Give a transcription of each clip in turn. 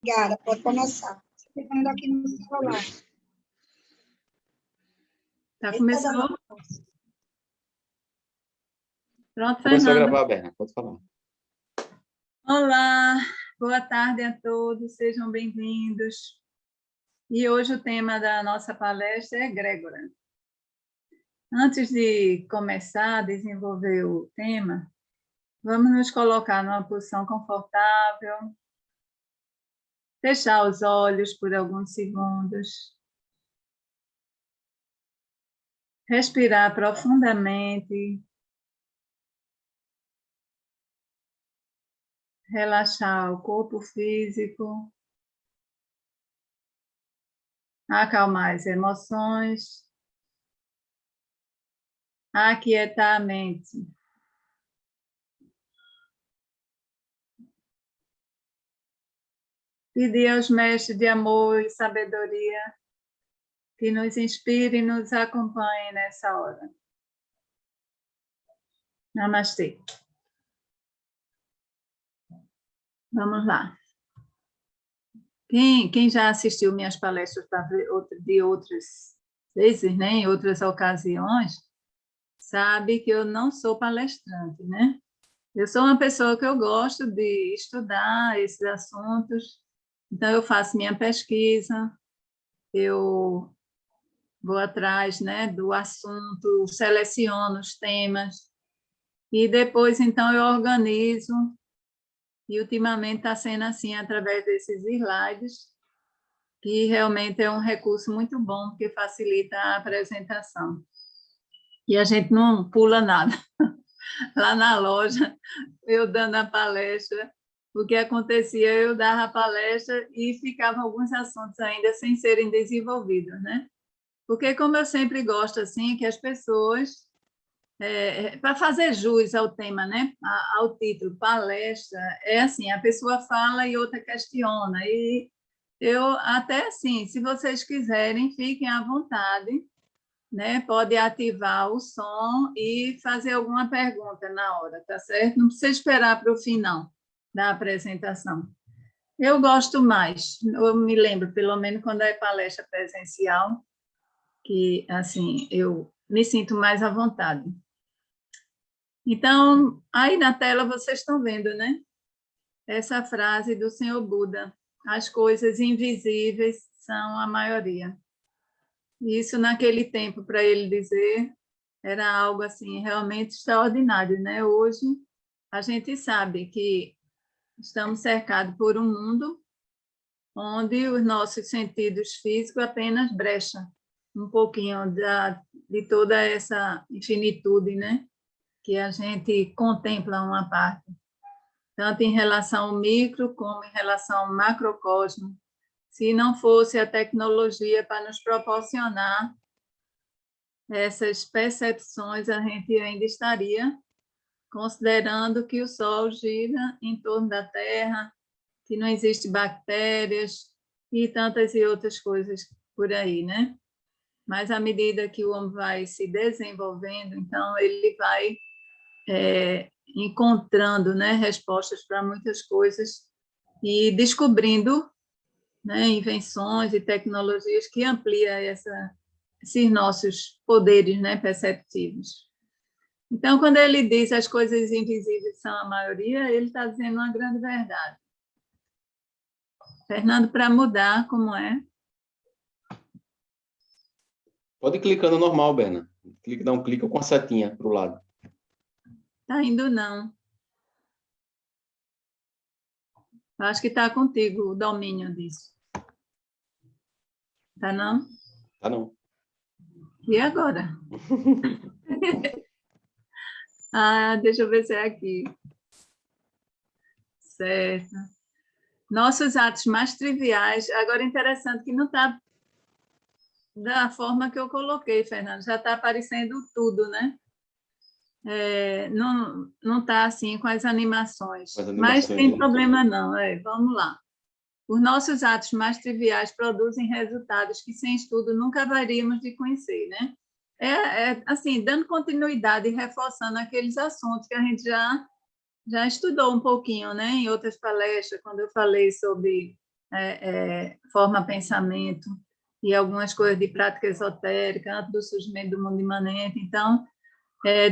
Obrigada, pode começar. Você pegando aqui no celular. Tá, começou? Pronto, Começou a Fernanda. gravar, Berna, pode falar. Olá, boa tarde a todos, sejam bem-vindos. E hoje o tema da nossa palestra é egrégora. Antes de começar a desenvolver o tema, vamos nos colocar numa posição confortável, fechar os olhos por alguns segundos, respirar profundamente, relaxar o corpo físico, acalmar as emoções, aquietar a mente. Pedir aos mestres de amor e sabedoria que nos inspire e nos acompanhe nessa hora. Namastê. Vamos lá. Quem já assistiu minhas palestras de outras vezes, né, em outras ocasiões, sabe que eu não sou palestrante, né? Eu sou uma pessoa que eu gosto de estudar esses assuntos, então eu faço minha pesquisa, eu vou atrás, né, do assunto, seleciono os temas, e depois, então, eu organizo, e ultimamente está sendo assim, através desses slides, que realmente é um recurso muito bom, porque facilita a apresentação. E a gente não pula nada. Lá na loja, eu dando a palestra, o que acontecia, eu dava a palestra e ficavam alguns assuntos ainda sem serem desenvolvidos, né? Porque, como eu sempre gosto, assim, que as pessoas, para fazer jus ao tema, né? Ao título, palestra, é assim, a pessoa fala e outra questiona, e eu até assim, se vocês quiserem, fiquem à vontade, né? Pode ativar o som e fazer alguma pergunta na hora, tá certo? Não precisa esperar para o final da apresentação. Eu gosto mais, eu me lembro, pelo menos quando é palestra presencial, que, assim, eu me sinto mais à vontade. Então, aí na tela vocês estão vendo, né? Essa frase do Senhor Buda, as coisas invisíveis são a maioria. Isso, naquele tempo, para ele dizer, era algo, assim, realmente extraordinário, né? Hoje, a gente sabe que estamos cercados por um mundo onde os nossos sentidos físicos apenas brecham um pouquinho de toda essa infinitude, né? Que a gente contempla uma parte, tanto em relação ao micro como em relação ao macrocosmo. Se não fosse a tecnologia para nos proporcionar essas percepções, a gente ainda estaria considerando que o Sol gira em torno da Terra, que não existem bactérias e tantas e outras coisas por aí, né? Mas à medida que o homem vai se desenvolvendo, então ele vai encontrando, né, respostas para muitas coisas e descobrindo, né, invenções e tecnologias que ampliam esses nossos poderes, né, perceptivos. Então, quando ele diz as coisas invisíveis são a maioria, ele está dizendo uma grande verdade. Fernando, para mudar, como é? Pode ir clicando normal, Berna. Dá um clique com a setinha para o lado. Está indo, não. Eu acho que está contigo o domínio disso. Tá não? Tá não. E agora? Deixa eu ver se é aqui. Certo. Nossos atos mais triviais. Agora, interessante que não está da forma que eu coloquei, Fernando. Já está aparecendo tudo, né? Não está assim com as animações. Mas tem problema não. Vamos lá. Os nossos atos mais triviais produzem resultados que, sem estudo, nunca haveríamos de conhecer, né? Assim, dando continuidade e reforçando aqueles assuntos que a gente já estudou um pouquinho, né? Em outras palestras, quando eu falei sobre forma pensamento e algumas coisas de prática esotérica, antes do surgimento do mundo imanente. Então,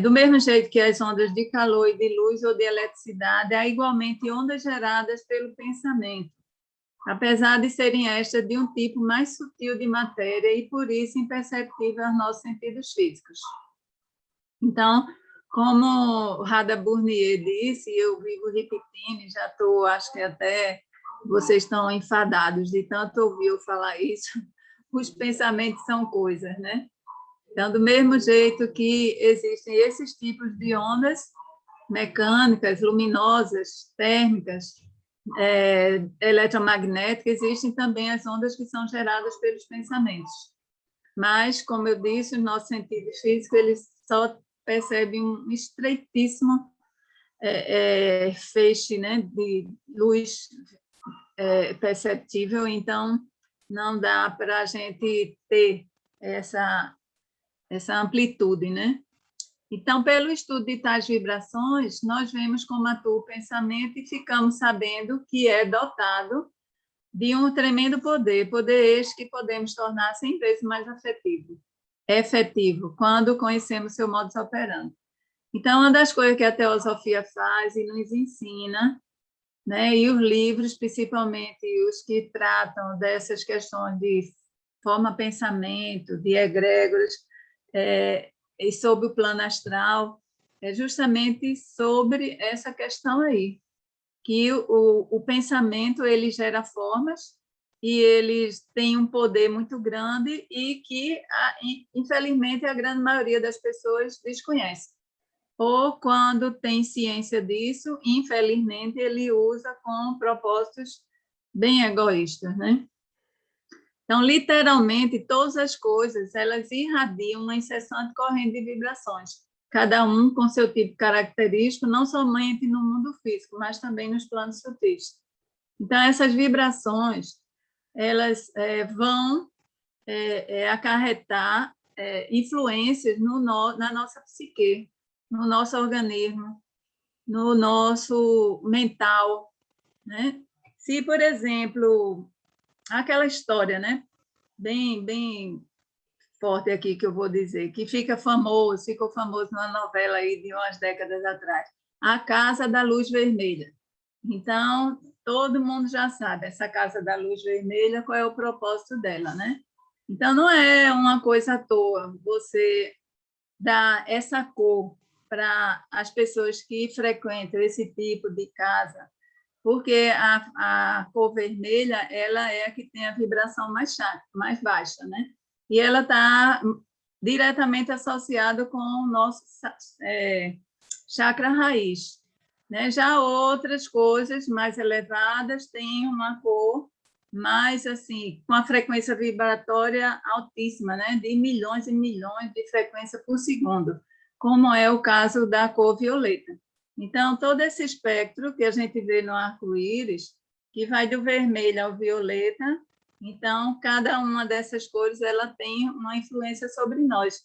do mesmo jeito que as ondas de calor e de luz ou de eletricidade, há igualmente ondas geradas pelo pensamento, apesar de serem estas de um tipo mais sutil de matéria e, por isso, imperceptível aos nossos sentidos físicos. Então, como Rada Burnier disse, e eu vivo repetindo, já estou, acho que até vocês estão enfadados de tanto ouvir eu falar isso, os pensamentos são coisas, né? Então, do mesmo jeito que existem esses tipos de ondas mecânicas, luminosas, térmicas, eletromagnéticas, existem também as ondas que são geradas pelos pensamentos. Mas, como eu disse, o nosso sentido físico ele só percebe um estreitíssimo feixe, né, de luz perceptível, então não dá para a gente ter essa amplitude, né? Então, pelo estudo de tais vibrações, nós vemos como atua o pensamento e ficamos sabendo que é dotado de um tremendo poder este que podemos tornar 100 vezes mais efetivo, quando conhecemos seu modus operandi. Então, uma das coisas que a teosofia faz e nos ensina, né, e os livros, principalmente os que tratam dessas questões de forma-pensamento, de egrégoras, e sobre o plano astral, é justamente sobre essa questão aí, que o pensamento ele gera formas e eles têm um poder muito grande e que, infelizmente, a grande maioria das pessoas desconhece. Ou, quando tem ciência disso, infelizmente, ele usa com propósitos bem egoístas, né? Então, literalmente, todas as coisas, elas irradiam uma incessante corrente de vibrações, cada um com seu tipo característico, não somente no mundo físico, mas também nos planos sutis. Então, essas vibrações, elas vão acarretar influências na nossa psique, no nosso organismo, no nosso mental, né? Se, por exemplo, aquela história, né? Bem forte aqui que eu vou dizer, que ficou famoso numa novela aí de umas décadas atrás, A Casa da Luz Vermelha. Então, todo mundo já sabe, essa Casa da Luz Vermelha, qual é o propósito dela, né? Então, não é uma coisa à toa você dar essa cor para as pessoas que frequentam esse tipo de casa, porque a cor vermelha ela é a que tem a vibração mais baixa, né? E ela está diretamente associada com o nosso chakra raiz, né? Já outras coisas mais elevadas têm uma cor mais assim, com a frequência vibratória altíssima, né? De milhões e milhões de frequência por segundo, como é o caso da cor violeta. Então, todo esse espectro que a gente vê no arco-íris, que vai do vermelho ao violeta, então, cada uma dessas cores ela tem uma influência sobre nós.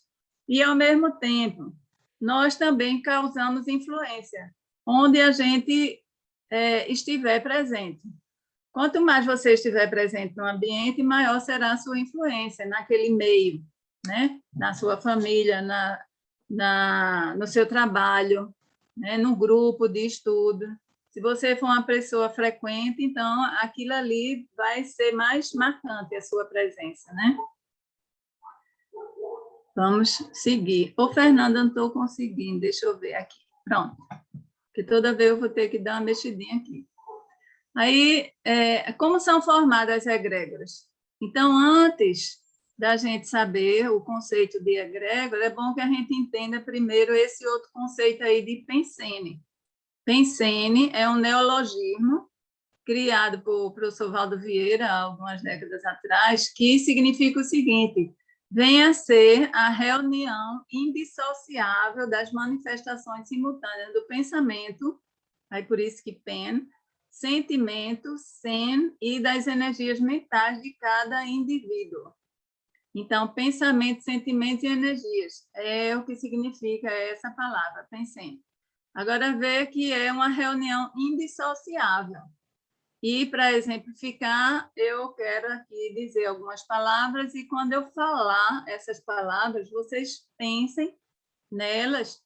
E, ao mesmo tempo, nós também causamos influência, onde a gente estiver presente. Quanto mais você estiver presente no ambiente, maior será a sua influência naquele meio, né? Na sua família, no seu trabalho, né? No grupo de estudo. Se você for uma pessoa frequente, então aquilo ali vai ser mais marcante, a sua presença, né? Vamos seguir. Ô, Fernanda, não estou conseguindo, deixa eu ver aqui. Pronto. Porque toda vez eu vou ter que dar uma mexidinha aqui. Aí, como são formadas as egrégoras? Então, antes da gente saber o conceito de egrégora, é bom que a gente entenda primeiro esse outro conceito aí de pensene. Pensene é um neologismo criado por professor Valdo Vieira, há algumas décadas atrás, que significa o seguinte: venha a ser a reunião indissociável das manifestações simultâneas do pensamento, aí por isso que pen, sentimento, sen, e das energias mentais de cada indivíduo. Então, pensamento, sentimento e energias é o que significa essa palavra, pensem. Agora, vê que é uma reunião indissociável. E, para exemplificar, eu quero aqui dizer algumas palavras, e quando eu falar essas palavras, vocês pensem nelas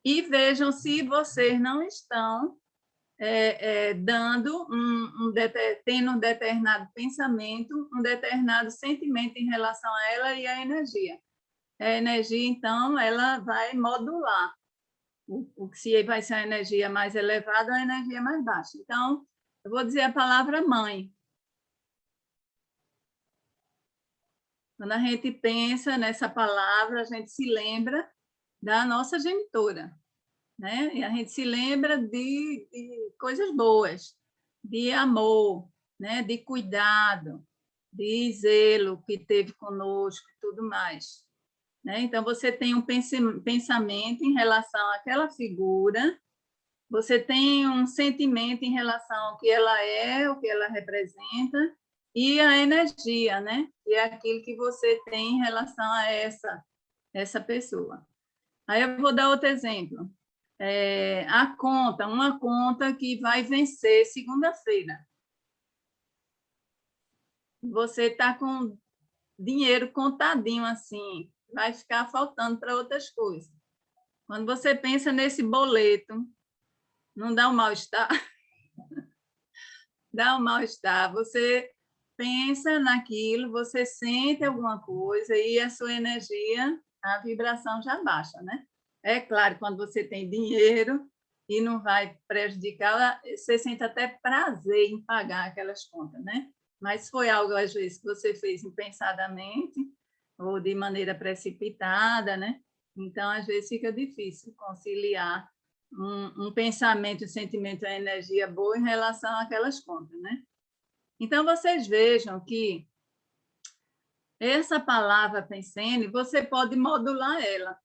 e vejam se vocês não estão tendo um determinado pensamento, um determinado sentimento em relação a ela e a energia. A energia, então, ela vai modular se vai ser a energia mais elevada ou a energia mais baixa. Então, eu vou dizer a palavra mãe. Quando a gente pensa nessa palavra, a gente se lembra da nossa genitora, né? E a gente se lembra de coisas boas, de amor, né? De cuidado, de zelo que teve conosco e tudo mais, né? Então, você tem um pensamento em relação àquela figura, você tem um sentimento em relação ao que ela é, o que ela representa, e a energia, né? E é aquilo que você tem em relação a essa pessoa. Aí eu vou dar outro exemplo. Uma conta que vai vencer segunda-feira. Você está com dinheiro contadinho assim, vai ficar faltando para outras coisas. Quando você pensa nesse boleto, não dá um mal-estar? Dá um mal-estar. Você pensa naquilo, você sente alguma coisa e a sua energia, a vibração já baixa, né? É claro, quando você tem dinheiro e não vai prejudicar, você sente até prazer em pagar aquelas contas, né? Mas se foi algo, às vezes, que você fez impensadamente ou de maneira precipitada, né? Então, às vezes, fica difícil conciliar um pensamento, um sentimento, uma energia boa em relação àquelas contas, né? Então, vocês vejam que essa palavra pensene, você pode modular ela.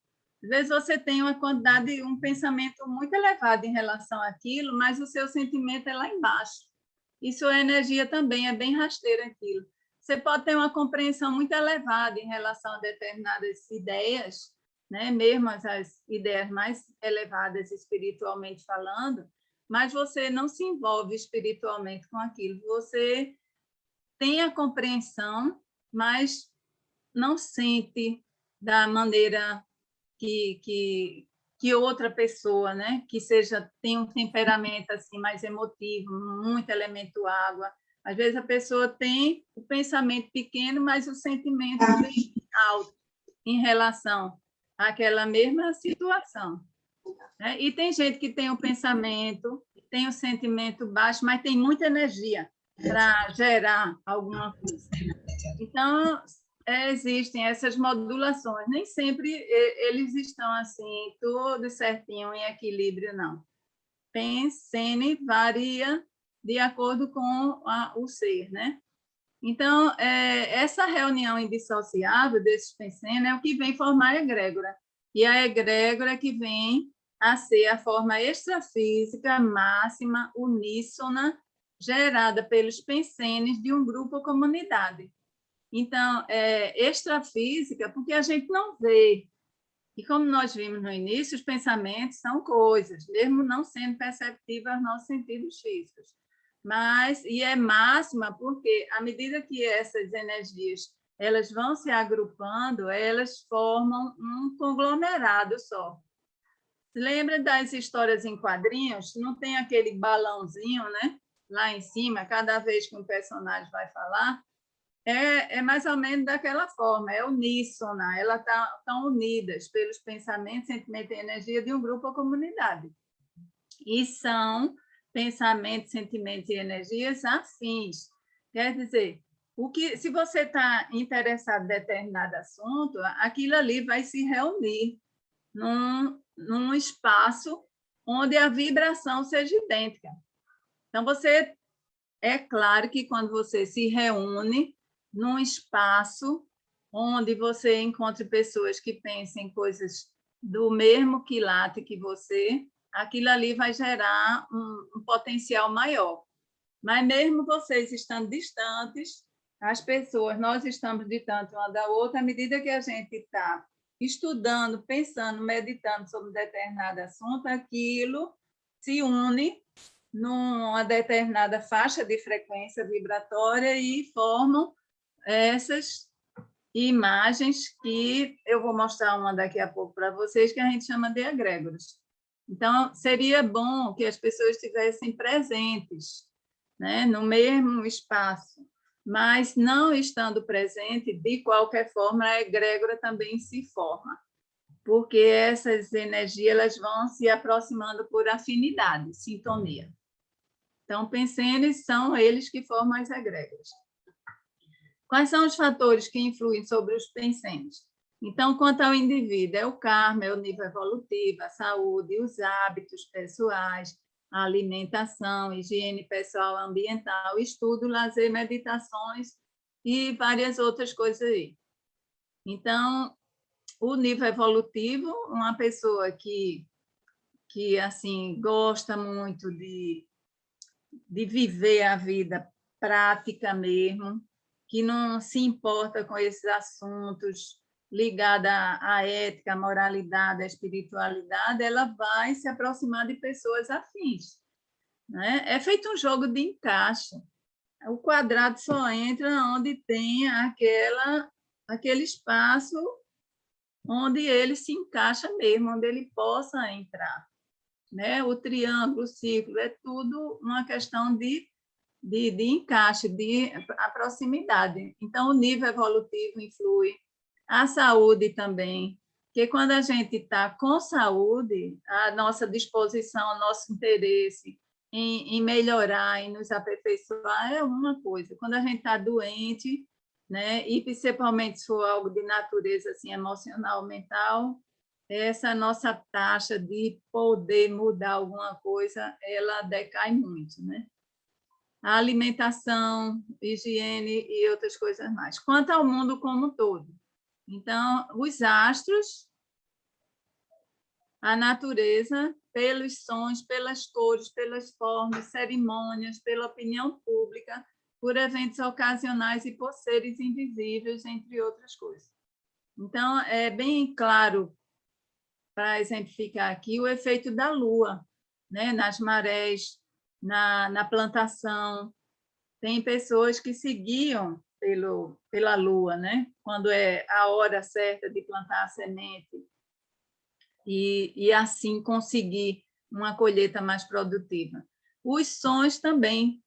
Às vezes você tem uma quantidade, um pensamento muito elevado em relação àquilo, mas o seu sentimento é lá embaixo. E sua energia também é bem rasteira aquilo. Você pode ter uma compreensão muito elevada em relação a determinadas ideias, né? Mesmo as ideias mais elevadas espiritualmente falando, mas você não se envolve espiritualmente com aquilo. Você tem a compreensão, mas não sente da maneira que outra pessoa, né, que tem um temperamento assim mais emotivo, muito elemento água. Às vezes a pessoa tem o pensamento pequeno, mas o sentimento bem alto em relação àquela mesma situação, né? E tem gente que tem o pensamento, tem o sentimento baixo, mas tem muita energia para gerar alguma coisa. Então, existem essas modulações. Nem sempre eles estão assim, tudo certinho, em equilíbrio, não. Pensene varia de acordo com o ser, né? Então, essa reunião indissociável desses pensene é o que vem formar a egrégora. E a egrégora que vem a ser a forma extrafísica máxima, uníssona, gerada pelos pensenes de um grupo ou comunidade. Então, extrafísica, porque a gente não vê. E como nós vimos no início, os pensamentos são coisas, mesmo não sendo perceptíveis aos nossos sentidos físicos. E é máxima porque, à medida que essas energias elas vão se agrupando, elas formam um conglomerado só. Lembra das histórias em quadrinhos? Não tem aquele balãozinho, né? Lá em cima, cada vez que um personagem vai falar, é mais ou menos daquela forma, é uníssona, elas estão unidas pelos pensamentos, sentimentos e energia de um grupo ou comunidade. E são pensamentos, sentimentos e energias afins. Quer dizer, se você está interessado em determinado assunto, aquilo ali vai se reunir num espaço onde a vibração seja idêntica. Então, é claro que quando você se reúne num espaço onde você encontre pessoas que pensem coisas do mesmo quilate que você, aquilo ali vai gerar um potencial maior. Mas mesmo vocês estando distantes, nós estamos distantes uma da outra, à medida que a gente está estudando, pensando, meditando sobre um determinado assunto, aquilo se une numa determinada faixa de frequência vibratória e formam essas imagens que eu vou mostrar uma daqui a pouco para vocês, que a gente chama de egrégoras. Então, seria bom que as pessoas estivessem presentes, né, no mesmo espaço, mas não estando presente, de qualquer forma, a egrégora também se forma, porque essas energias elas vão se aproximando por afinidade, sintonia. Então, pensando, são eles que formam as egrégoras. Quais são os fatores que influem sobre os pensamentos? Então, quanto ao indivíduo, é o karma, é o nível evolutivo, a saúde, os hábitos pessoais, a alimentação, higiene pessoal, ambiental, estudo, lazer, meditações e várias outras coisas aí. Então, o nível evolutivo, uma pessoa que assim, gosta muito de viver a vida prática mesmo, que não se importa com esses assuntos ligados à ética, à moralidade, à espiritualidade, ela vai se aproximar de pessoas afins, né? É feito um jogo de encaixe. O quadrado só entra onde tem aquele espaço onde ele se encaixa mesmo, onde ele possa entrar, né? O triângulo, o círculo, é tudo uma questão de encaixe, de a proximidade. Então, o nível evolutivo influi, a saúde também, porque quando a gente está com saúde, a nossa disposição, o nosso interesse em melhorar, em nos aperfeiçoar é uma coisa. Quando a gente está doente, né, e principalmente se for algo de natureza assim, emocional, mental, essa nossa taxa de poder mudar alguma coisa, ela decai muito, né? A alimentação, higiene e outras coisas mais. Quanto ao mundo como um todo. Então, os astros, a natureza, pelos sons, pelas cores, pelas formas, cerimônias, pela opinião pública, por eventos ocasionais e por seres invisíveis, entre outras coisas. Então, é bem claro, para exemplificar aqui, o efeito da Lua, né? Nas marés, na plantação. Tem pessoas que seguiam pela Lua, né? Quando é a hora certa de plantar a semente e assim conseguir uma colheita mais produtiva. Os sons também.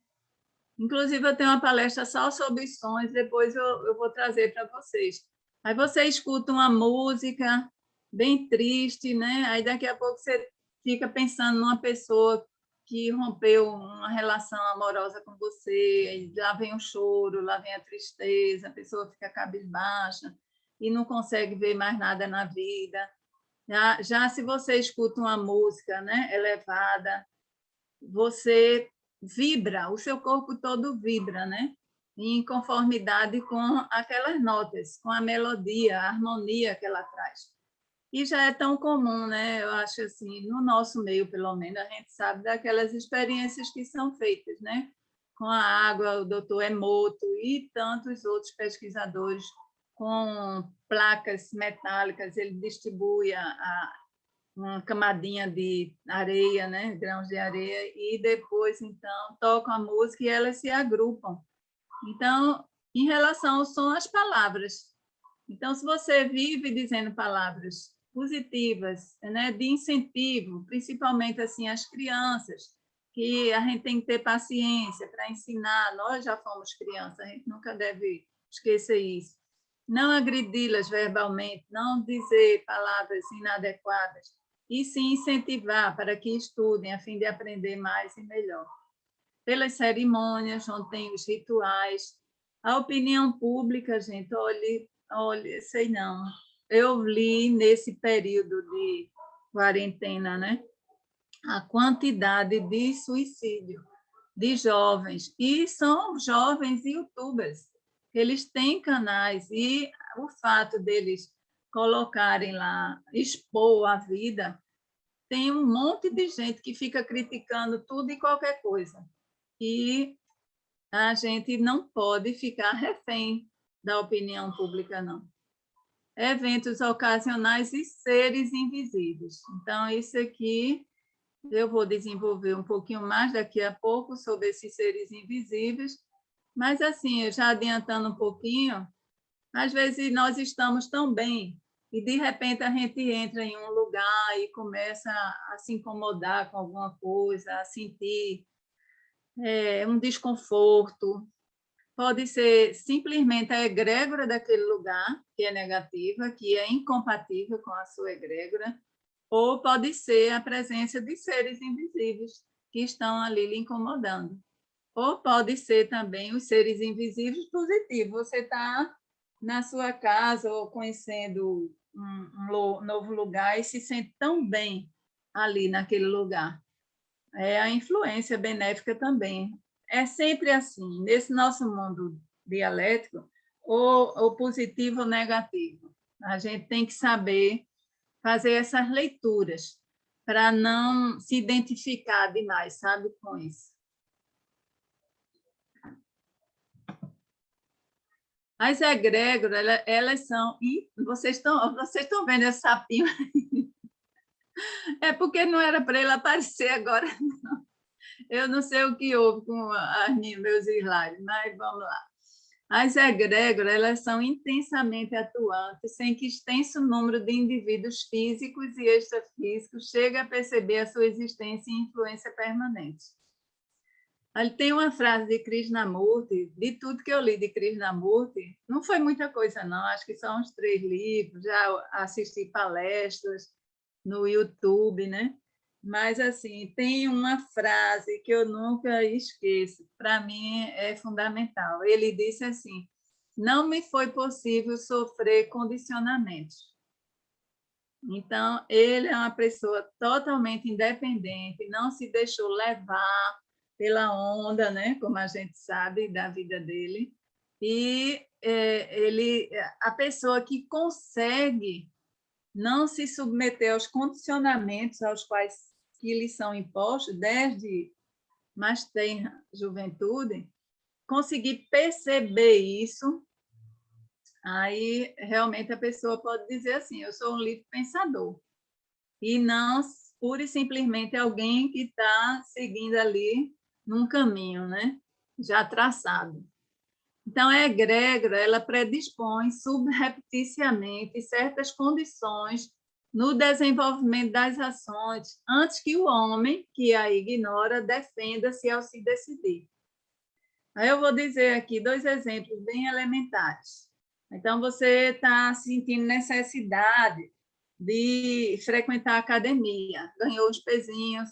Inclusive, eu tenho uma palestra só sobre os sons, depois eu vou trazer para vocês. Aí você escuta uma música bem triste, né? Aí daqui a pouco você fica pensando numa pessoa que rompeu uma relação amorosa com você, aí lá vem o choro, lá vem a tristeza, a pessoa fica cabisbaixa e não consegue ver mais nada na vida. Já se você escuta uma música, né, elevada, você vibra, o seu corpo todo vibra, né? Em conformidade com aquelas notas, com a melodia, a harmonia que ela traz. E já é tão comum, né? Eu acho assim, no nosso meio, pelo menos, a gente sabe daquelas experiências que são feitas, né? Com a água, o doutor Emoto e tantos outros pesquisadores com placas metálicas, ele distribui uma camadinha de areia, né? Grãos de areia, e depois, então, tocam a música e elas se agrupam. Então, em relação ao som, as palavras. Então, se você vive dizendo palavras positivas, né, de incentivo, principalmente assim às crianças, que a gente tem que ter paciência para ensinar, nós já fomos crianças, a gente nunca deve esquecer isso. Não agredi-las verbalmente, não dizer palavras inadequadas, e sim incentivar para que estudem, a fim de aprender mais e melhor. Pelas cerimônias, onde tem os rituais, a opinião pública, gente, olhe, sei não. Eu li nesse período de quarentena, né, a quantidade de suicídio de jovens, e são jovens youtubers, eles têm canais, e o fato deles colocarem lá, expor a vida, tem um monte de gente que fica criticando tudo e qualquer coisa. E a gente não pode ficar refém da opinião pública, não. Eventos ocasionais e seres invisíveis. Então, isso aqui Eu vou desenvolver um pouquinho mais daqui a pouco sobre esses seres invisíveis, mas, assim, já adiantando um pouquinho, às vezes nós estamos tão bem e, de repente, a gente entra em um lugar e começa a se incomodar com alguma coisa, a sentir um desconforto. Pode ser simplesmente a egrégora daquele lugar, que é negativa, que é incompatível com a sua egrégora, ou pode ser a presença de seres invisíveis que estão ali lhe incomodando. Ou pode ser também os seres invisíveis positivos. Você está na sua casa ou conhecendo um novo lugar e se sente tão bem ali naquele lugar. É a influência benéfica também. É sempre assim, nesse nosso mundo dialético, ou positivo ou negativo. A gente tem que saber fazer essas leituras para não se identificar demais, sabe, com isso. As egrégoras, elas são... Vocês estão vendo esse sapinho? É porque não era para ele aparecer agora, não. Eu não sei o que houve com meus slides, mas vamos lá. As egrégoras, elas são intensamente atuantes, sem que extenso número de indivíduos físicos e extrafísicos chegue a perceber a sua existência e influência permanente. Ali tem uma frase de Krishnamurti, de tudo que eu li de Krishnamurti, não foi muita coisa, não, acho que são uns 3 livros, já assisti palestras no YouTube, né? Mas, assim, tem uma frase que eu nunca esqueço, para mim é fundamental. Ele disse assim: não me foi possível sofrer condicionamentos. Então, ele é uma pessoa totalmente independente, não se deixou levar pela onda, né? Como a gente sabe, da vida dele. E a pessoa que consegue não se submeter aos condicionamentos aos quais que lhes são impostos desde mais tenra juventude, conseguir perceber isso, aí realmente a pessoa pode dizer assim: eu sou um livre pensador, e não pura e simplesmente alguém que está seguindo ali num caminho, né, já traçado. Então, a egrégora, ela predispõe subrepticiamente certas condições no desenvolvimento das ações, antes que o homem, que a ignora, defenda-se ao se decidir. Aí eu vou dizer aqui 2 exemplos bem elementares. Então, você está sentindo necessidade de frequentar a academia, ganhou os pezinhos,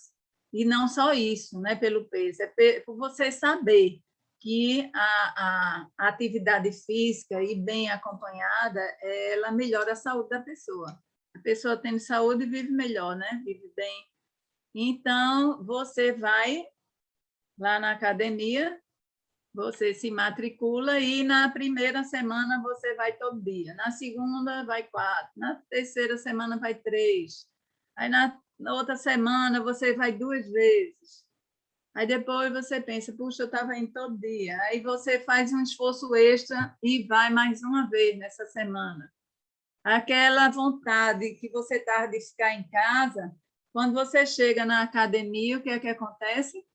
e não só isso, né, pelo peso, é por você saber que a atividade física e bem acompanhada, ela melhora a saúde da pessoa. A pessoa tendo saúde vive melhor, né? Vive bem. Então, você vai lá na academia, você se matricula e na primeira semana você vai todo dia, na segunda vai 4, na terceira semana vai 3, aí na outra semana você vai 2 vezes. Aí depois você pensa: puxa, eu estava indo todo dia. Aí você faz um esforço extra e vai mais uma vez nessa semana. Aquela vontade que você está de ficar em casa, quando você chega na academia, o que é que acontece?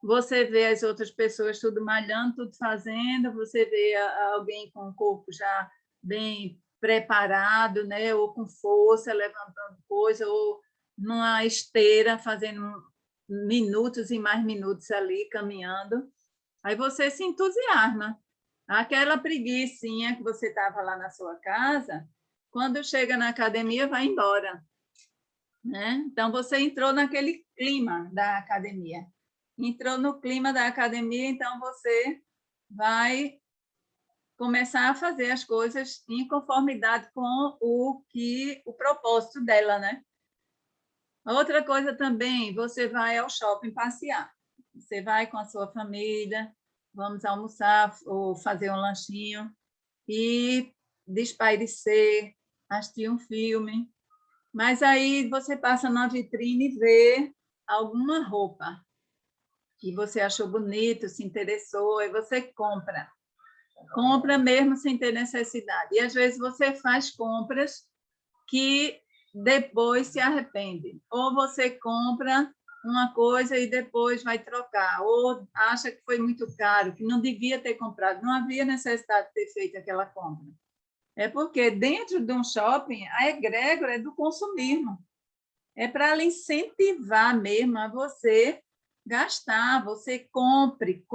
Você vê as outras pessoas tudo malhando, tudo fazendo, você vê alguém com o corpo já bem preparado, né? Ou com força, levantando coisa, ou numa esteira, fazendo minutos e mais minutos ali, caminhando. Aí você se entusiasma. Aquela preguicinha que você estava lá na sua casa, quando chega na academia, vai embora, né? Então, você entrou naquele clima da academia. Entrou no clima da academia, então você vai começar a fazer as coisas em conformidade com o propósito dela, né? Outra coisa também, você vai ao shopping passear. Você vai com a sua família, vamos almoçar ou fazer um lanchinho e espairecer, assistir um filme. Mas aí você passa na vitrine e vê alguma roupa que você achou bonito, se interessou, e você compra. Compra mesmo sem ter necessidade. E, às vezes, você faz compras que depois se arrepende. Ou você compra uma coisa e depois vai trocar, ou acha que foi muito caro, que não devia ter comprado, não havia necessidade de ter feito aquela compra. É porque dentro de um shopping, a egrégora é do consumismo. É para lhe incentivar mesmo a você gastar, você compre,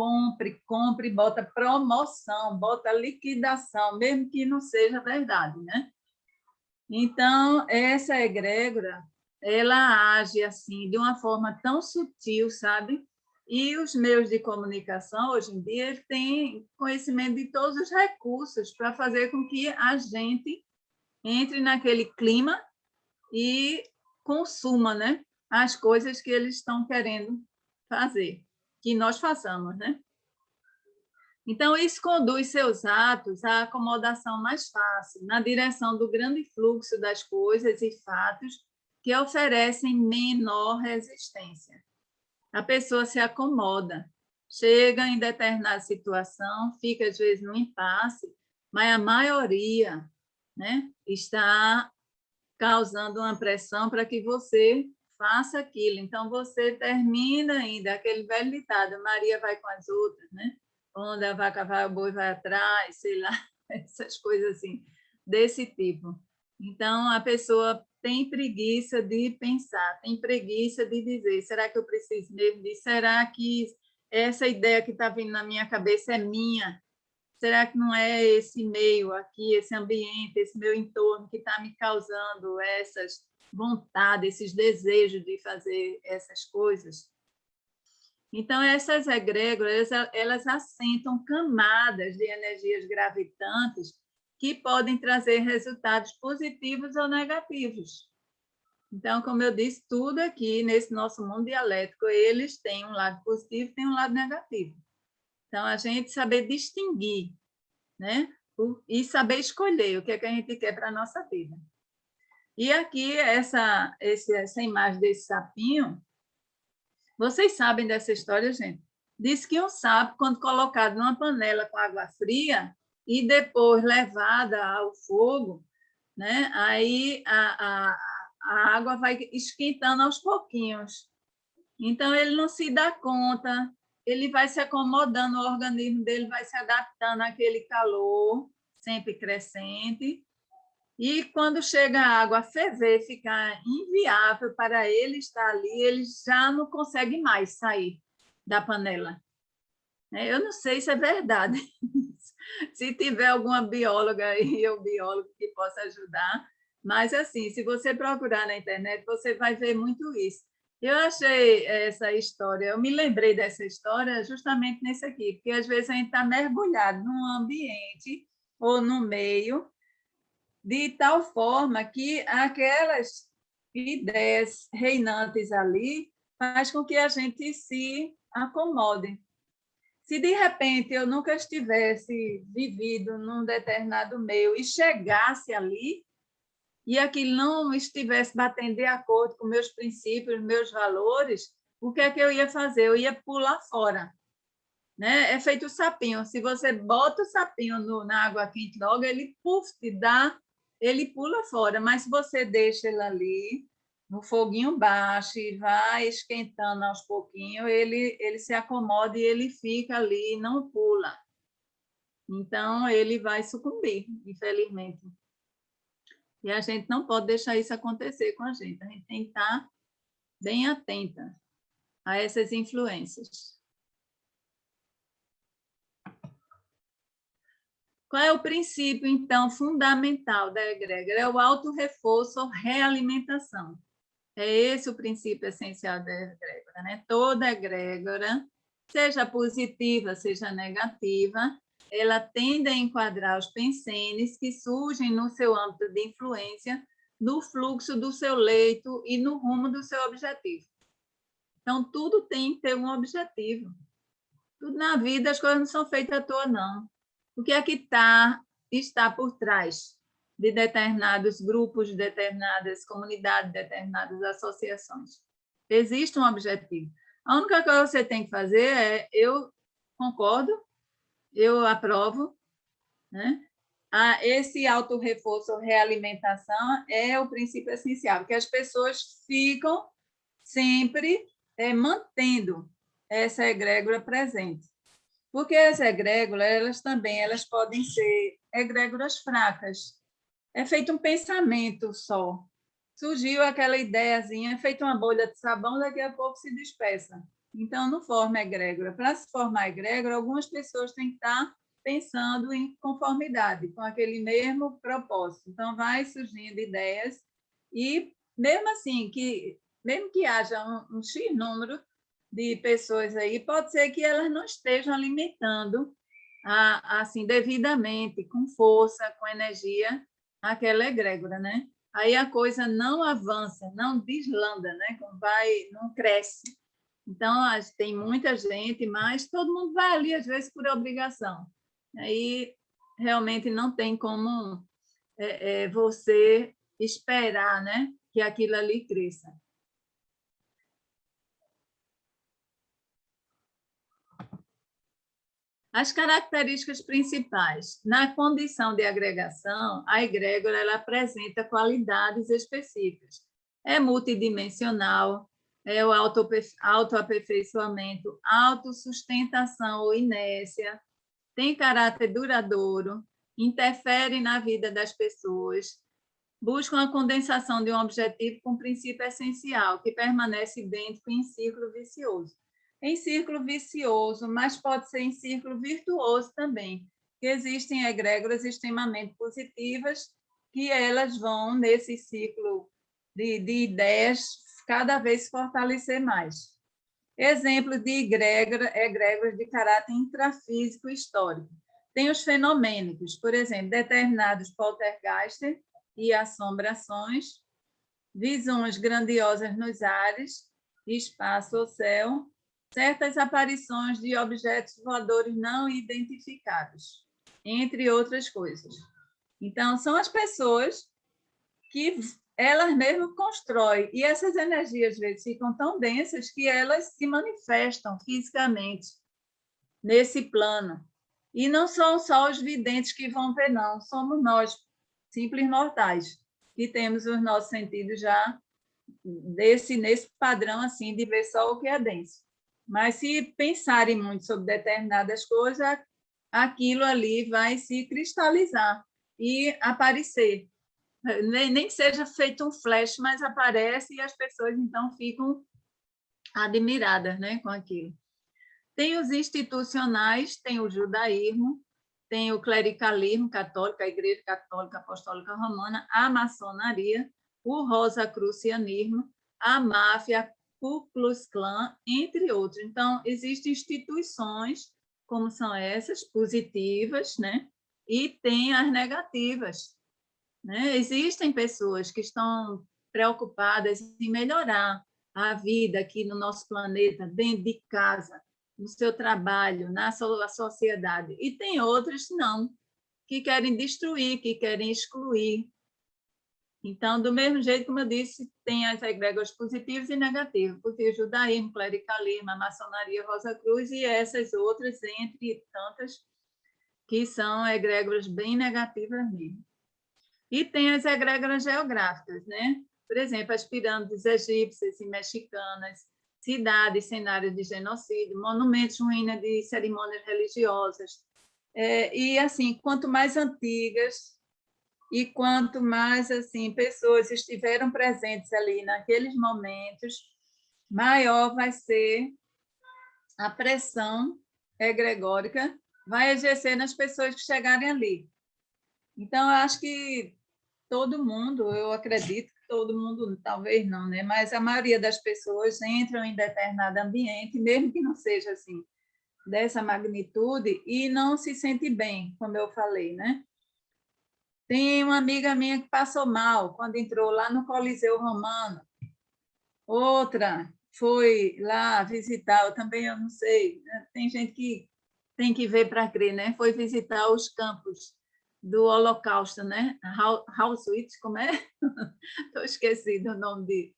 bota promoção, bota liquidação, mesmo que não seja verdade, né? Então, essa egrégora, ela age assim, de uma forma tão sutil, sabe? E os meios de comunicação, hoje em dia, eles têm conhecimento de todos os recursos para fazer com que a gente entre naquele clima e consuma, né, as coisas que eles estão querendo fazer, que nós façamos, né? Então, isso conduz seus atos à acomodação mais fácil, na direção do grande fluxo das coisas e fatos que oferecem menor resistência. A pessoa se acomoda, chega em determinada situação, fica, às vezes, num impasse, mas a maioria, né, está causando uma pressão para que você faça aquilo. Então, você termina ainda aquele velho ditado, Maria vai com as outras, né? Onde a vaca vai, o boi vai atrás, sei lá, essas coisas assim, desse tipo. Então, a pessoa tem preguiça de pensar, tem preguiça de dizer, será que eu preciso mesmo disso? Será que essa ideia que está vindo na minha cabeça é minha? Será que não é esse meio aqui, esse ambiente, esse meu entorno que está me causando essas vontades, esses desejos de fazer essas coisas? Então, essas egrégoras, elas assentam camadas de energias gravitantes que podem trazer resultados positivos ou negativos. Então, como eu disse, tudo aqui nesse nosso mundo dialético, eles têm um lado positivo e têm um lado negativo. Então, a gente saber distinguir, né? E saber escolher o que é que a gente quer para a nossa vida. E aqui, essa imagem desse sapinho, vocês sabem dessa história, gente? Diz que um sapo, quando colocado numa panela com água fria e depois levada ao fogo, né? Aí a água vai esquentando aos pouquinhos. Então, ele não se dá conta, ele vai se acomodando, o organismo dele vai se adaptando àquele calor, sempre crescente, e quando chega a água a ferver, ficar inviável para ele estar ali, ele já não consegue mais sair da panela. Eu não sei se é verdade. Se tiver alguma bióloga aí ou biólogo que possa ajudar, mas assim, se você procurar na internet, você vai ver muito isso. Eu achei essa história, eu me lembrei dessa história justamente nesse aqui, porque às vezes a gente está mergulhado num ambiente ou no meio de tal forma que aquelas ideias reinantes ali faz com que a gente se acomode. Se de repente eu nunca estivesse vivido num determinado meio e chegasse ali e aquilo não estivesse batendo de acordo com meus princípios, meus valores, o que é que eu ia fazer? Eu ia pular fora. Né? É feito o sapinho. Se você bota o sapinho na água quente logo, ele ele pula fora. Mas se você deixa ele ali no foguinho baixo e vai esquentando aos pouquinhos, ele se acomoda e ele fica ali, não pula. Então, ele vai sucumbir, infelizmente. E a gente não pode deixar isso acontecer com a gente. A gente tem que estar bem atenta a essas influências. Qual é o princípio, então, fundamental da egrégora? É o auto-reforço ou realimentação. É esse o princípio essencial da egrégora, né? Toda egrégora, seja positiva, seja negativa, ela tende a enquadrar os pensenes que surgem no seu âmbito de influência, no fluxo do seu leito e no rumo do seu objetivo. Então, tudo tem que ter um objetivo. Tudo na vida, as coisas não são feitas à toa, não. O que é que está por trás de determinados grupos, de determinadas comunidades, de determinadas associações? Existe um objetivo. A única coisa que você tem que fazer é, eu concordo, eu aprovo, né? Esse auto-reforço, realimentação é o princípio essencial, porque as pessoas ficam sempre mantendo essa egrégora presente. Porque as egrégoras, elas podem ser egrégoras fracas. É feito um pensamento só. Surgiu aquela ideiazinha, é feito uma bolha de sabão, daqui a pouco se dispersa. Então, não forma egrégora. Para se formar egrégora, algumas pessoas têm que estar pensando em conformidade com aquele mesmo propósito. Então, vai surgindo ideias e, mesmo assim, mesmo que haja um X número de pessoas aí, pode ser que elas não estejam alimentando assim devidamente, com força, com energia, aquela egrégora, né? Aí a coisa não avança, não deslanda, né? Não cresce. Então, tem muita gente, mas todo mundo vai ali, às vezes, por obrigação. Aí, realmente, não tem como você esperar, né, que aquilo ali cresça. As características principais. Na condição de agregação, a egrégora ela apresenta qualidades específicas. É multidimensional, é o autoaperfeiçoamento, autossustentação ou inércia, tem caráter duradouro, interfere na vida das pessoas, busca a condensação de um objetivo com um princípio essencial, que permanece idêntico em círculo vicioso. Em círculo vicioso, mas pode ser em círculo virtuoso também, que existem egrégoras extremamente positivas, que elas vão, nesse ciclo de ideias, cada vez se fortalecer mais. Exemplo de egrégoras de caráter intrafísico histórico. Tem os fenomênicos, por exemplo, determinados poltergeists e assombrações, visões grandiosas nos ares, espaço ou céu, certas aparições de objetos voadores não identificados, entre outras coisas. Então, são as pessoas que elas mesmas constroem, e essas energias, às vezes, ficam tão densas que elas se manifestam fisicamente nesse plano. E não são só os videntes que vão ver, não, somos nós, simples mortais, que temos os nossos sentidos já nesse padrão assim de ver só o que é denso. Mas se pensarem muito sobre determinadas coisas, aquilo ali vai se cristalizar e aparecer. Nem que seja feito um flash, mas aparece e as pessoas então ficam admiradas, né, com aquilo. Tem os institucionais, tem o judaísmo, tem o clericalismo católico, a Igreja Católica Apostólica Romana, a maçonaria, o rosacrucianismo, a máfia, Ku Klux Klan, entre outros. Então, existem instituições, como são essas, positivas, né? E tem as negativas, né? Existem pessoas que estão preocupadas em melhorar a vida aqui no nosso planeta, dentro de casa, no seu trabalho, na sua sociedade. E tem outros não, que querem destruir, que querem excluir. Então, do mesmo jeito, como eu disse, tem as egrégoras positivas e negativas, porque o judaísmo, clericalismo, a maçonaria, Rosa Cruz e essas outras, entre tantas, que são egrégoras bem negativas mesmo. E tem as egrégoras geográficas, né? Por exemplo, as pirâmides egípcias e mexicanas, cidades, cenários de genocídio, monumentos, ruínas de cerimônias religiosas. E, assim, quanto mais antigas e quanto mais assim pessoas estiveram presentes ali naqueles momentos, maior vai ser a pressão egregórica, vai exercer nas pessoas que chegarem ali. Então, eu acho que todo mundo, eu acredito que todo mundo, talvez não, né? Mas a maioria das pessoas entram em determinado ambiente, mesmo que não seja assim, dessa magnitude, e não se sente bem, como eu falei, né? Tem uma amiga minha que passou mal quando entrou lá no Coliseu Romano. Outra foi lá visitar, eu não sei, tem gente que tem que ver para crer, né? Foi visitar os campos do Holocausto, né? Auschwitz, como é? Estou esquecendo o nome de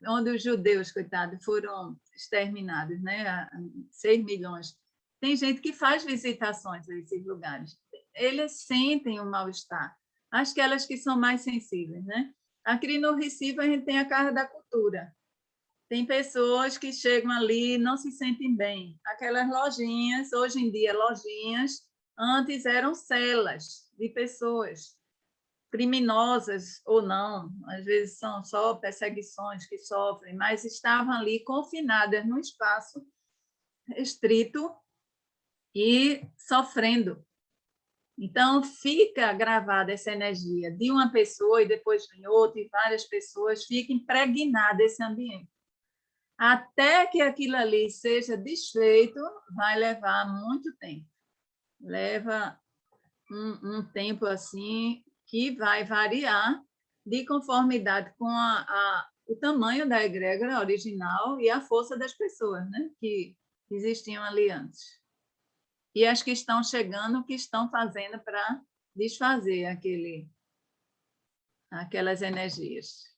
onde os judeus, coitados, foram exterminados, né? 6 milhões. Tem gente que faz visitações a esses lugares. Eles sentem o mal-estar. Aquelas que são mais sensíveis, né? Aqui no Recife a gente tem a Casa da Cultura, Tem pessoas que chegam ali e não se sentem bem. Aquelas lojinhas, hoje em dia, lojinhas, antes eram celas de pessoas, criminosas ou não, às vezes são só perseguições que sofrem, mas estavam ali confinadas num espaço restrito e sofrendo. Então, fica gravada essa energia de uma pessoa e depois em outra, e várias pessoas, fica impregnada esse ambiente. Até que aquilo ali seja desfeito, vai levar muito tempo. Leva um tempo assim que vai variar de conformidade com o tamanho da egrégora original e a força das pessoas, né, que existiam ali antes. E as que estão chegando, o que estão fazendo para desfazer aquelas energias.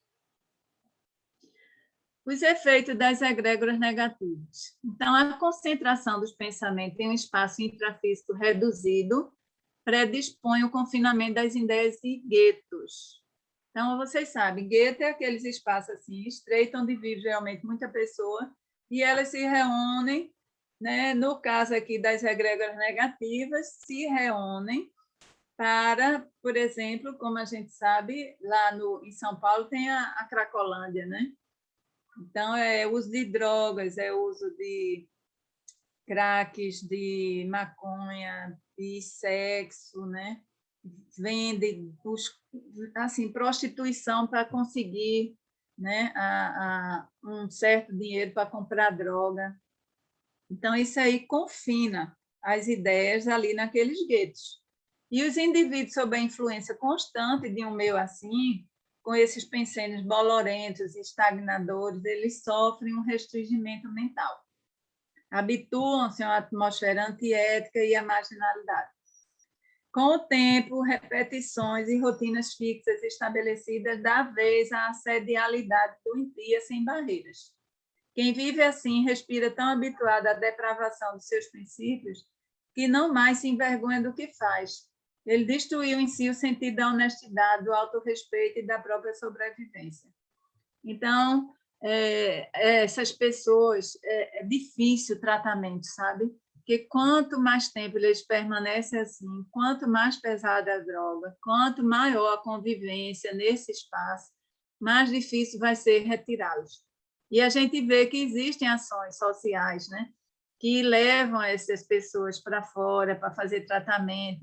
Os efeitos das egrégoras negativas. Então, a concentração dos pensamentos em um espaço intrafísico reduzido predispõe o confinamento das ideias de guetos. Então, vocês sabem, gueto é aqueles espaços assim, estreitos, onde vive realmente muita pessoa, e elas se reúnem, né? No caso aqui das egrégoras negativas, se reúnem para, por exemplo, como a gente sabe, lá em São Paulo tem a Cracolândia, né? Então, é uso de drogas, é uso de craques, de maconha, de sexo, né? Vende assim, prostituição para conseguir, né, um certo dinheiro para comprar droga. Então, isso aí confina as ideias ali naqueles guetos. E os indivíduos sob a influência constante de um meio assim, com esses pensamentos bolorentos e estagnadores, eles sofrem um restringimento mental. Habituam-se a uma atmosfera antiética e à marginalidade. Com o tempo, repetições e rotinas fixas estabelecidas dá vez à assedialidade doentia sem barreiras. Quem vive assim respira tão habituado à depravação dos seus princípios que não mais se envergonha do que faz. Ele destruiu em si o sentido da honestidade, do autorrespeito e da própria sobrevivência. Então, essas pessoas, é difícil o tratamento, sabe? Porque quanto mais tempo eles permanecem assim, quanto mais pesada a droga, quanto maior a convivência nesse espaço, mais difícil vai ser retirá-los. E a gente vê que existem ações sociais, né, que levam essas pessoas para fora para fazer tratamento,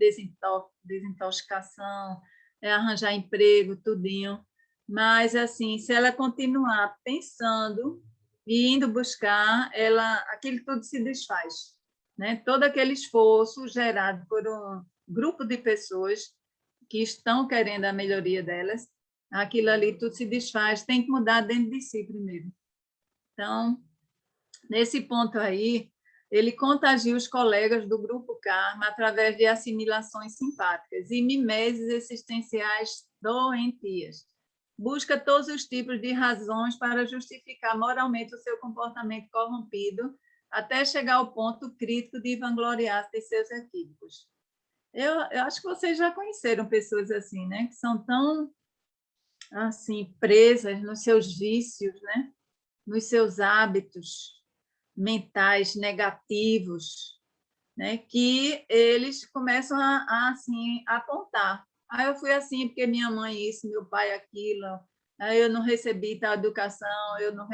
desintoxicação, arranjar emprego, tudinho. Mas, assim, se ela continuar pensando e indo buscar, aquilo tudo se desfaz, né? Todo aquele esforço gerado por um grupo de pessoas que estão querendo a melhoria delas, aquilo ali tudo se desfaz, tem que mudar dentro de si primeiro. Então, nesse ponto aí, ele contagia os colegas do grupo Karma através de assimilações simpáticas e mimeses existenciais doentias. Busca todos os tipos de razões para justificar moralmente o seu comportamento corrompido, até chegar ao ponto crítico de vangloriar-se de seus equívocos. Eu acho que vocês já conheceram pessoas assim, né? Que são tão assim presas nos seus vícios, né? Nos seus hábitos mentais negativos, né? Que eles começam assim, a apontar. Eu fui assim porque minha mãe isso, meu pai aquilo, eu não recebi tal educação, eu não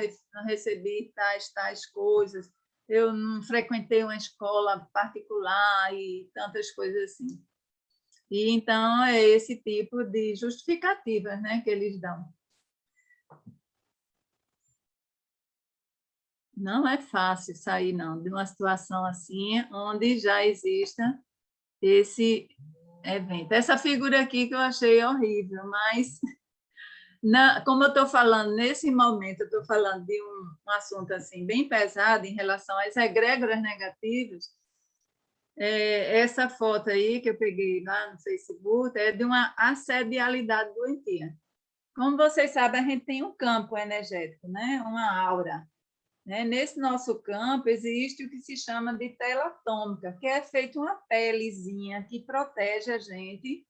recebi tais coisas, eu não frequentei uma escola particular e tantas coisas assim. E então é esse tipo de justificativas, né, que eles dão. Não é fácil sair, não, de uma situação assim, onde já exista esse evento. Essa figura aqui que eu achei horrível, mas, como eu estou falando, nesse momento, eu estou falando de um assunto assim, bem pesado em relação às egrégoras negativas. Essa foto aí que eu peguei lá no Facebook é de uma assedialidade doentia. Como vocês sabem, a gente tem um campo energético, né? Uma aura. Nesse nosso campo existe o que se chama de tela atômica, que é feito uma pelezinha que protege a gente,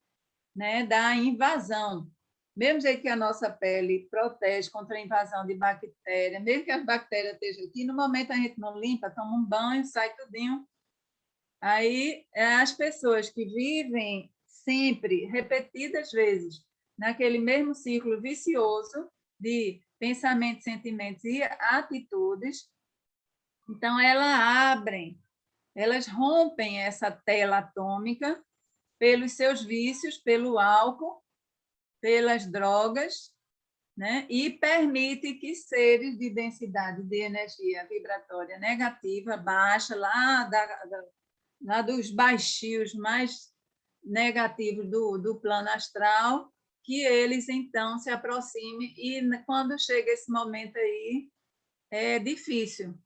né, da invasão Mesmo jeito que a nossa pele protege contra a invasão de bactérias, mesmo que as bactérias estejam aqui, no momento a gente não limpa, toma um banho, sai tudinho. Aí, as pessoas que vivem sempre, repetidas vezes, naquele mesmo ciclo vicioso de pensamentos, sentimentos e atitudes, então elas rompem essa tela atômica pelos seus vícios, pelo álcool, pelas drogas, né? E permite que seres de densidade de energia vibratória negativa, baixa, lá dos baixios mais negativos do plano astral, que eles, então, se aproximem. E, quando chega esse momento aí, é difícil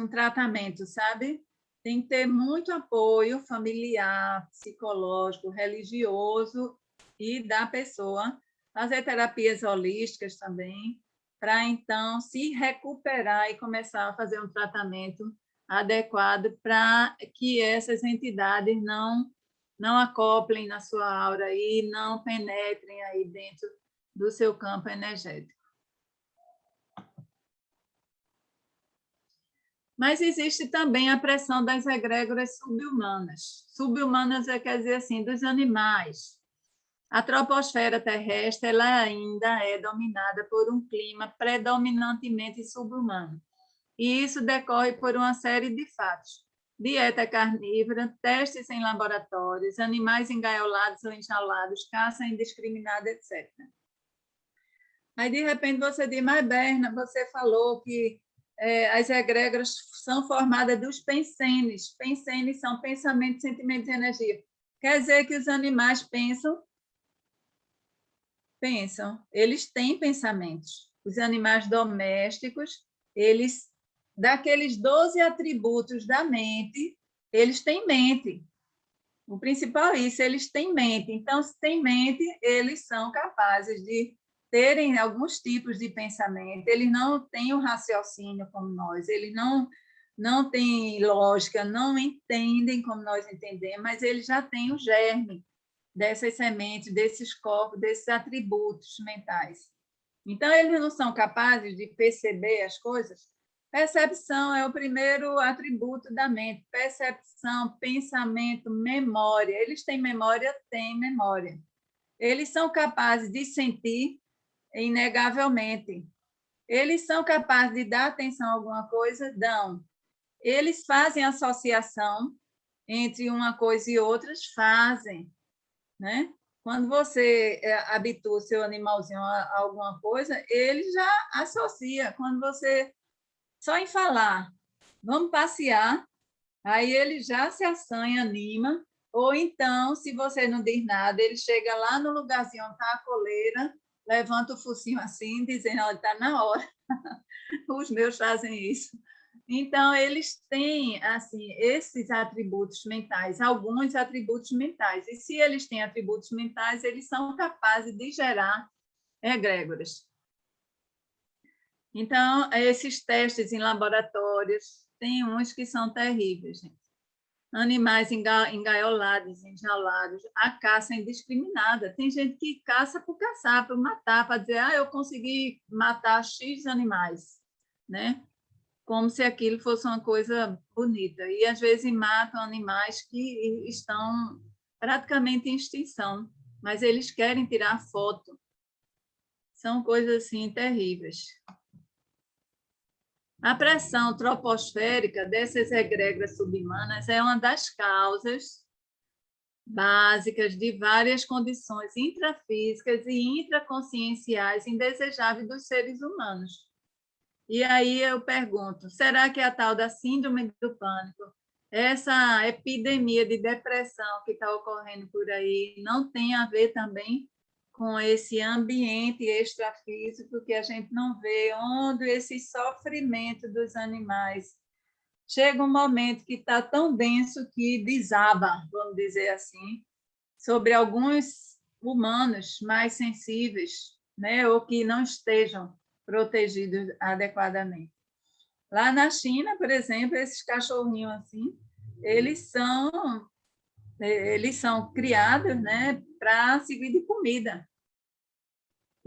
um tratamento, sabe? Tem que ter muito apoio familiar, psicológico, religioso e da pessoa. Fazer terapias holísticas também, para então se recuperar e começar a fazer um tratamento adequado para que essas entidades não acoplem na sua aura e não penetrem aí dentro do seu campo energético. Mas existe também a pressão das egrégoras subhumanas. Subhumanas quer dizer assim, dos animais. A troposfera terrestre ela ainda é dominada por um clima predominantemente subhumano. E isso decorre por uma série de fatos. Dieta carnívora, testes em laboratórios, animais engaiolados ou enjaulados, caça indiscriminada, etc. Aí, de repente, você diz, mas, Berna, você falou que as egrégoras são formadas dos pensenes. Pensenes são pensamentos, sentimentos e energia. Quer dizer que os animais pensam. Eles têm pensamentos. Os animais domésticos, eles, daqueles 12 atributos da mente, eles têm mente. O principal é isso, eles têm mente. Então, se têm mente, eles são capazes de terem alguns tipos de pensamento. Eles não têm o raciocínio como nós, eles não têm lógica, não entendem como nós entendemos, mas eles já têm o germe dessas sementes, desses corpos, desses atributos mentais. Então, eles não são capazes de perceber as coisas. Percepção é o primeiro atributo da mente. Percepção, pensamento, memória. Eles têm memória? Têm memória. Eles são capazes de sentir, inegavelmente. Eles são capazes de dar atenção a alguma coisa? Dão. Eles fazem associação entre uma coisa e outras? Fazem. Né? Quando você habitua o seu animalzinho a alguma coisa, ele já associa. Quando você, só em falar, vamos passear, aí ele já se assanha, anima, ou então, se você não diz nada, ele chega lá no lugarzinho onde está a coleira, levanta o focinho assim, dizendo, olha, está na hora. Os meus fazem isso. Então, eles têm assim, esses atributos mentais, alguns atributos mentais. E se eles têm atributos mentais, eles são capazes de gerar egrégoras. Então, esses testes em laboratórios, tem uns que são terríveis, gente. Animais engaiolados, enjaulados, a caça indiscriminada. Tem gente que caça por caçar, por matar, para dizer, eu consegui matar X animais, né? Como se aquilo fosse uma coisa bonita. E, às vezes, matam animais que estão praticamente em extinção, mas eles querem tirar foto. São coisas assim terríveis. A pressão troposférica dessas egrégoras subhumanas é uma das causas básicas de várias condições intrafísicas e intraconscienciais indesejáveis dos seres humanos. E aí eu pergunto, será que a tal da síndrome do pânico, essa epidemia de depressão que está ocorrendo por aí, não tem a ver também com esse ambiente extrafísico que a gente não vê, onde esse sofrimento dos animais chega um momento que está tão denso que desaba, vamos dizer assim, sobre alguns humanos mais sensíveis, né, ou que não estejam protegidos adequadamente. Lá na China, por exemplo, esses cachorrinhos assim, eles são criados, né, para servir de comida.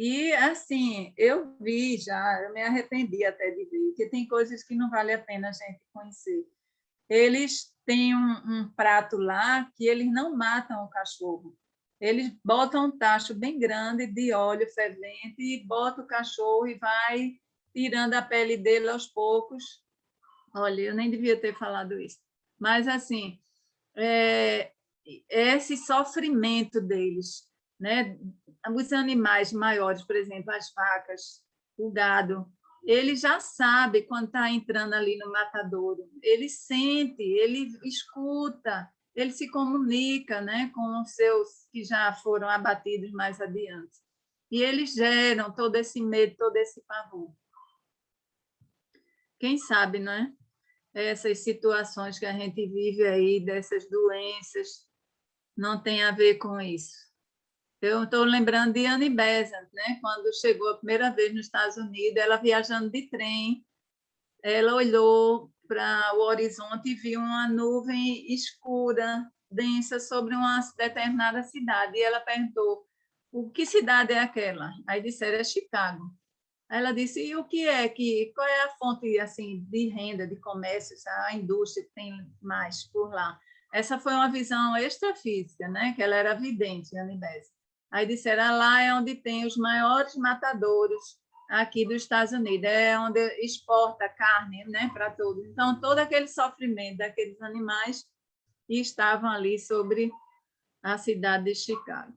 E, assim, eu vi já, eu me arrependi até de ver, que tem coisas que não vale a pena a gente conhecer. Eles têm um prato lá que eles não matam o cachorro. Eles botam um tacho bem grande de óleo fervente e botam o cachorro e vai tirando a pele dele aos poucos. Olha, eu nem devia ter falado isso. Mas, assim, esse sofrimento deles, né? Os animais maiores, por exemplo, as vacas, o gado, ele já sabe quando está entrando ali no matadouro, ele sente, ele escuta, ele se comunica, né, com os seus que já foram abatidos mais adiante. E eles geram todo esse medo, todo esse pavor. Quem sabe, não é? Essas situações que a gente vive aí, dessas doenças, não tem a ver com isso. Eu estou lembrando de Annie Besant, né? Quando chegou a primeira vez nos Estados Unidos, ela viajando de trem, ela olhou para o horizonte e viu uma nuvem escura, densa, sobre uma determinada cidade. E ela perguntou, que cidade é aquela? Aí disseram, é Chicago. Aí ela disse, e o que é qual é a fonte assim de renda, de comércio, a indústria que tem mais por lá? Essa foi uma visão extrafísica, né? Que ela era vidente, Annie Besant. Aí disseram, lá é onde tem os maiores matadouros aqui dos Estados Unidos, é onde exporta carne, né, para todos. Então, todo aquele sofrimento daqueles animais estavam ali sobre a cidade de Chicago.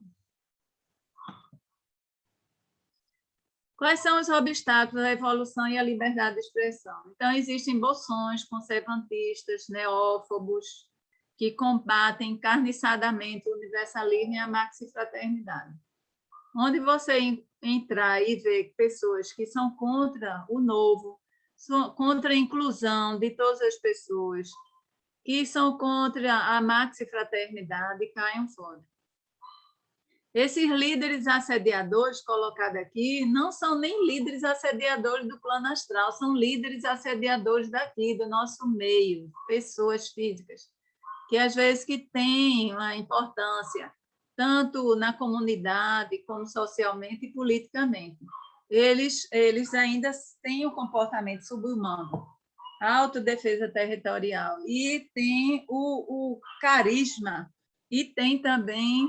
Quais são os obstáculos à evolução e à liberdade de expressão? Então, existem bolsões conservantistas, neófobos, que combatem encarniçadamente o universalismo e a maxifraternidade. Onde você entrar e ver pessoas que são contra o novo, contra a inclusão de todas as pessoas, que são contra a maxifraternidade, caiam fora. Esses líderes assediadores colocados aqui não são nem líderes assediadores do plano astral, são líderes assediadores daqui, do nosso meio, pessoas físicas, que às vezes que têm uma importância, tanto na comunidade, como socialmente e politicamente. Eles ainda têm o comportamento subhumano, a autodefesa territorial, e tem o carisma, e tem também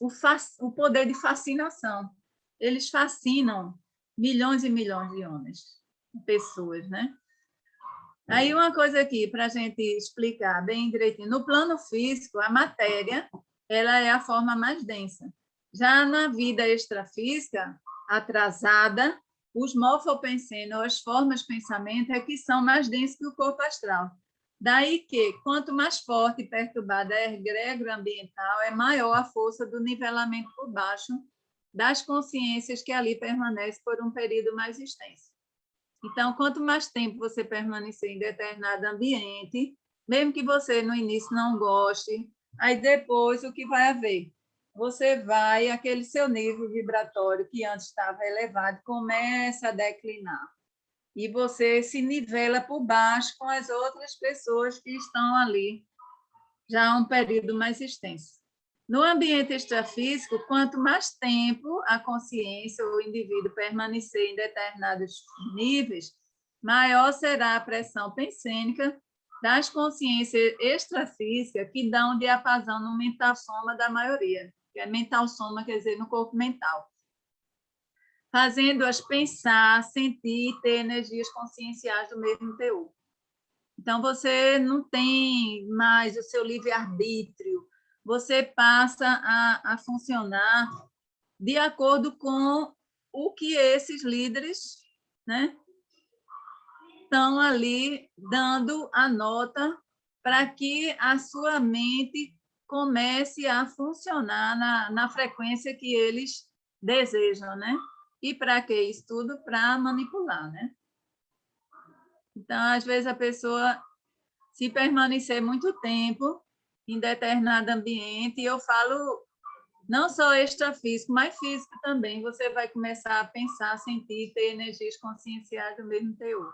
o poder de fascinação. Eles fascinam milhões e milhões de homens, pessoas, né? Aí uma coisa aqui para a gente explicar bem direitinho. No plano físico, a matéria ela é a forma mais densa. Já na vida extrafísica atrasada, os morfopensenos, as formas de pensamento, é que são mais densas que o corpo astral. Daí que, quanto mais forte e perturbada é a egrégora ambiental, é maior a força do nivelamento por baixo das consciências que ali permanecem por um período mais extenso. Então, quanto mais tempo você permanecer em determinado ambiente, mesmo que você no início não goste, aí depois o que vai haver? Você vai, aquele seu nível vibratório que antes estava elevado, começa a declinar. E você se nivela por baixo com as outras pessoas que estão ali já há um período mais extenso. No ambiente extrafísico, quanto mais tempo a consciência ou o indivíduo permanecer em determinados níveis, maior será a pressão pensênica das consciências extrafísicas que dão diapasão no mental soma da maioria, que é mental soma, quer dizer, no corpo mental, fazendo-as pensar, sentir e ter energias conscienciais do mesmo teor. Então, você não tem mais o seu livre-arbítrio, você passa a funcionar de acordo com o que esses líderes, né, estão ali dando a nota para que a sua mente comece a funcionar na frequência que eles desejam, né? E para que isso tudo? Para manipular, né? Então, às vezes, a pessoa, se permanecer muito tempo em determinado ambiente, e eu falo não só extrafísico, mas físico também, você vai começar a pensar, sentir, ter energias conscienciais do mesmo teor.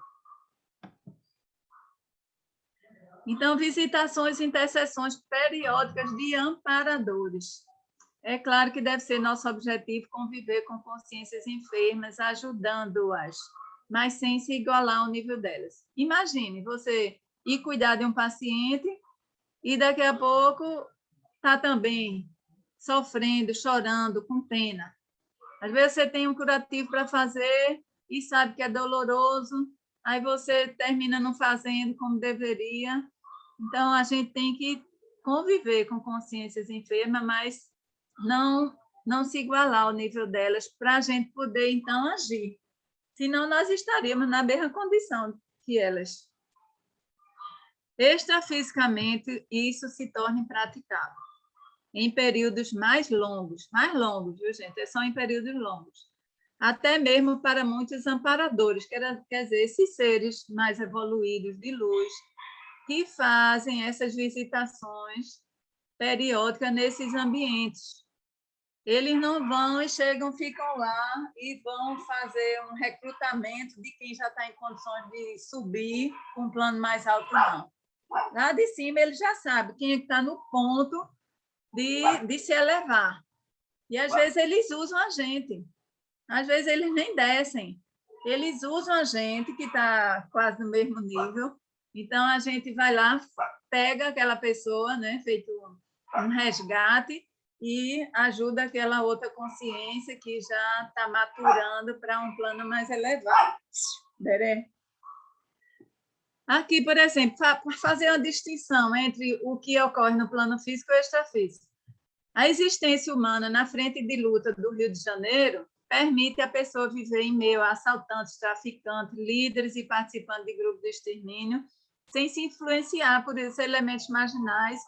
Então, visitações e intercessões periódicas de amparadores. É claro que deve ser nosso objetivo conviver com consciências enfermas, ajudando-as, mas sem se igualar ao nível delas. Imagine você ir cuidar de um paciente e daqui a pouco está também sofrendo, chorando, com pena. Às vezes você tem um curativo para fazer e sabe que é doloroso, aí você termina não fazendo como deveria. Então, a gente tem que conviver com consciências enfermas, mas não se igualar ao nível delas para a gente poder, então, agir. Senão, nós estaríamos na mesma condição que elas. Extrafisicamente, isso se torna impraticável. Em períodos mais longos, viu, gente? São em períodos longos. Até mesmo para muitos amparadores, quer dizer, esses seres mais evoluídos de luz, que fazem essas visitações periódicas nesses ambientes. Eles não vão e chegam, ficam lá e vão fazer um recrutamento de quem já está em condições de subir com um plano mais alto, não. Lá de cima, ele já sabe quem é que está no ponto de se elevar. E, às vezes, eles usam a gente. Às vezes, eles nem descem. Eles usam a gente, que está quase no mesmo nível. Então, a gente vai lá, pega aquela pessoa, né, feito um resgate, e ajuda aquela outra consciência que já está maturando para um plano mais elevado. Berê. Aqui, por exemplo, para fazer uma distinção entre o que ocorre no plano físico e extrafísico. A existência humana na frente de luta do Rio de Janeiro permite a pessoa viver em meio a assaltantes, traficantes, líderes e participantes de grupos de extermínio, sem se influenciar por esses elementos marginais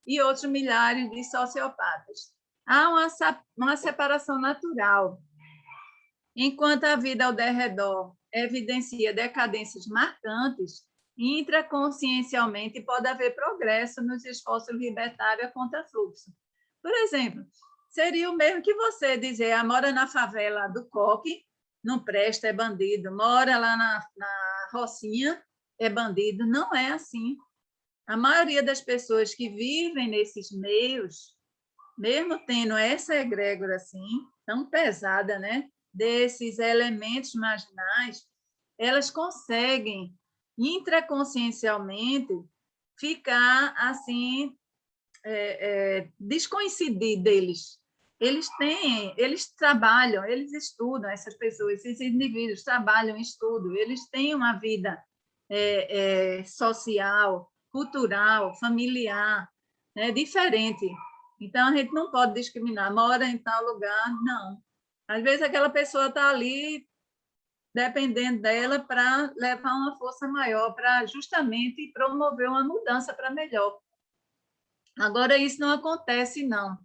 e outros milhares de sociopatas. Há uma separação natural. Enquanto a vida ao derredor evidencia decadências marcantes, intraconsciencialmente pode haver progresso nos esforços libertários contra fluxo. Por exemplo, seria o mesmo que você dizer, mora na favela do Coque, não presta, é bandido, mora lá na Rocinha, é bandido. Não é assim. A maioria das pessoas que vivem nesses meios, mesmo tendo essa egrégora assim, tão pesada, né, desses elementos marginais, elas conseguem intraconsciencialmente ficar assim descoincidir deles. Eles trabalham, eles estudam, essas pessoas, esses indivíduos trabalham, estudam, eles têm uma vida social, cultural, familiar, né, diferente. Então, a gente não pode discriminar, mora em tal lugar, não. Às vezes, aquela pessoa está ali dependendo dela para levar uma força maior, para justamente promover uma mudança para melhor. Agora, isso não acontece, não,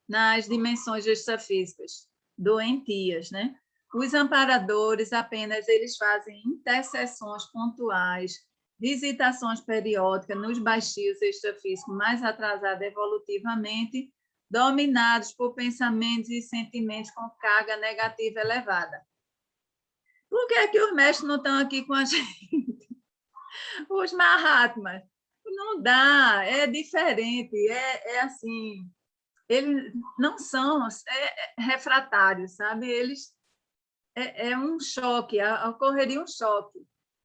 nas dimensões extrafísicas, doentias, né? Os amparadores apenas eles fazem intercessões pontuais, visitações periódicas nos baixios extrafísicos mais atrasados evolutivamente, dominados por pensamentos e sentimentos com carga negativa elevada. Por que é que os mestres não estão aqui com a gente? Os Mahatmas. Não dá, é diferente, é assim, eles não são refratários, sabe? Eles um choque, ocorreria um choque,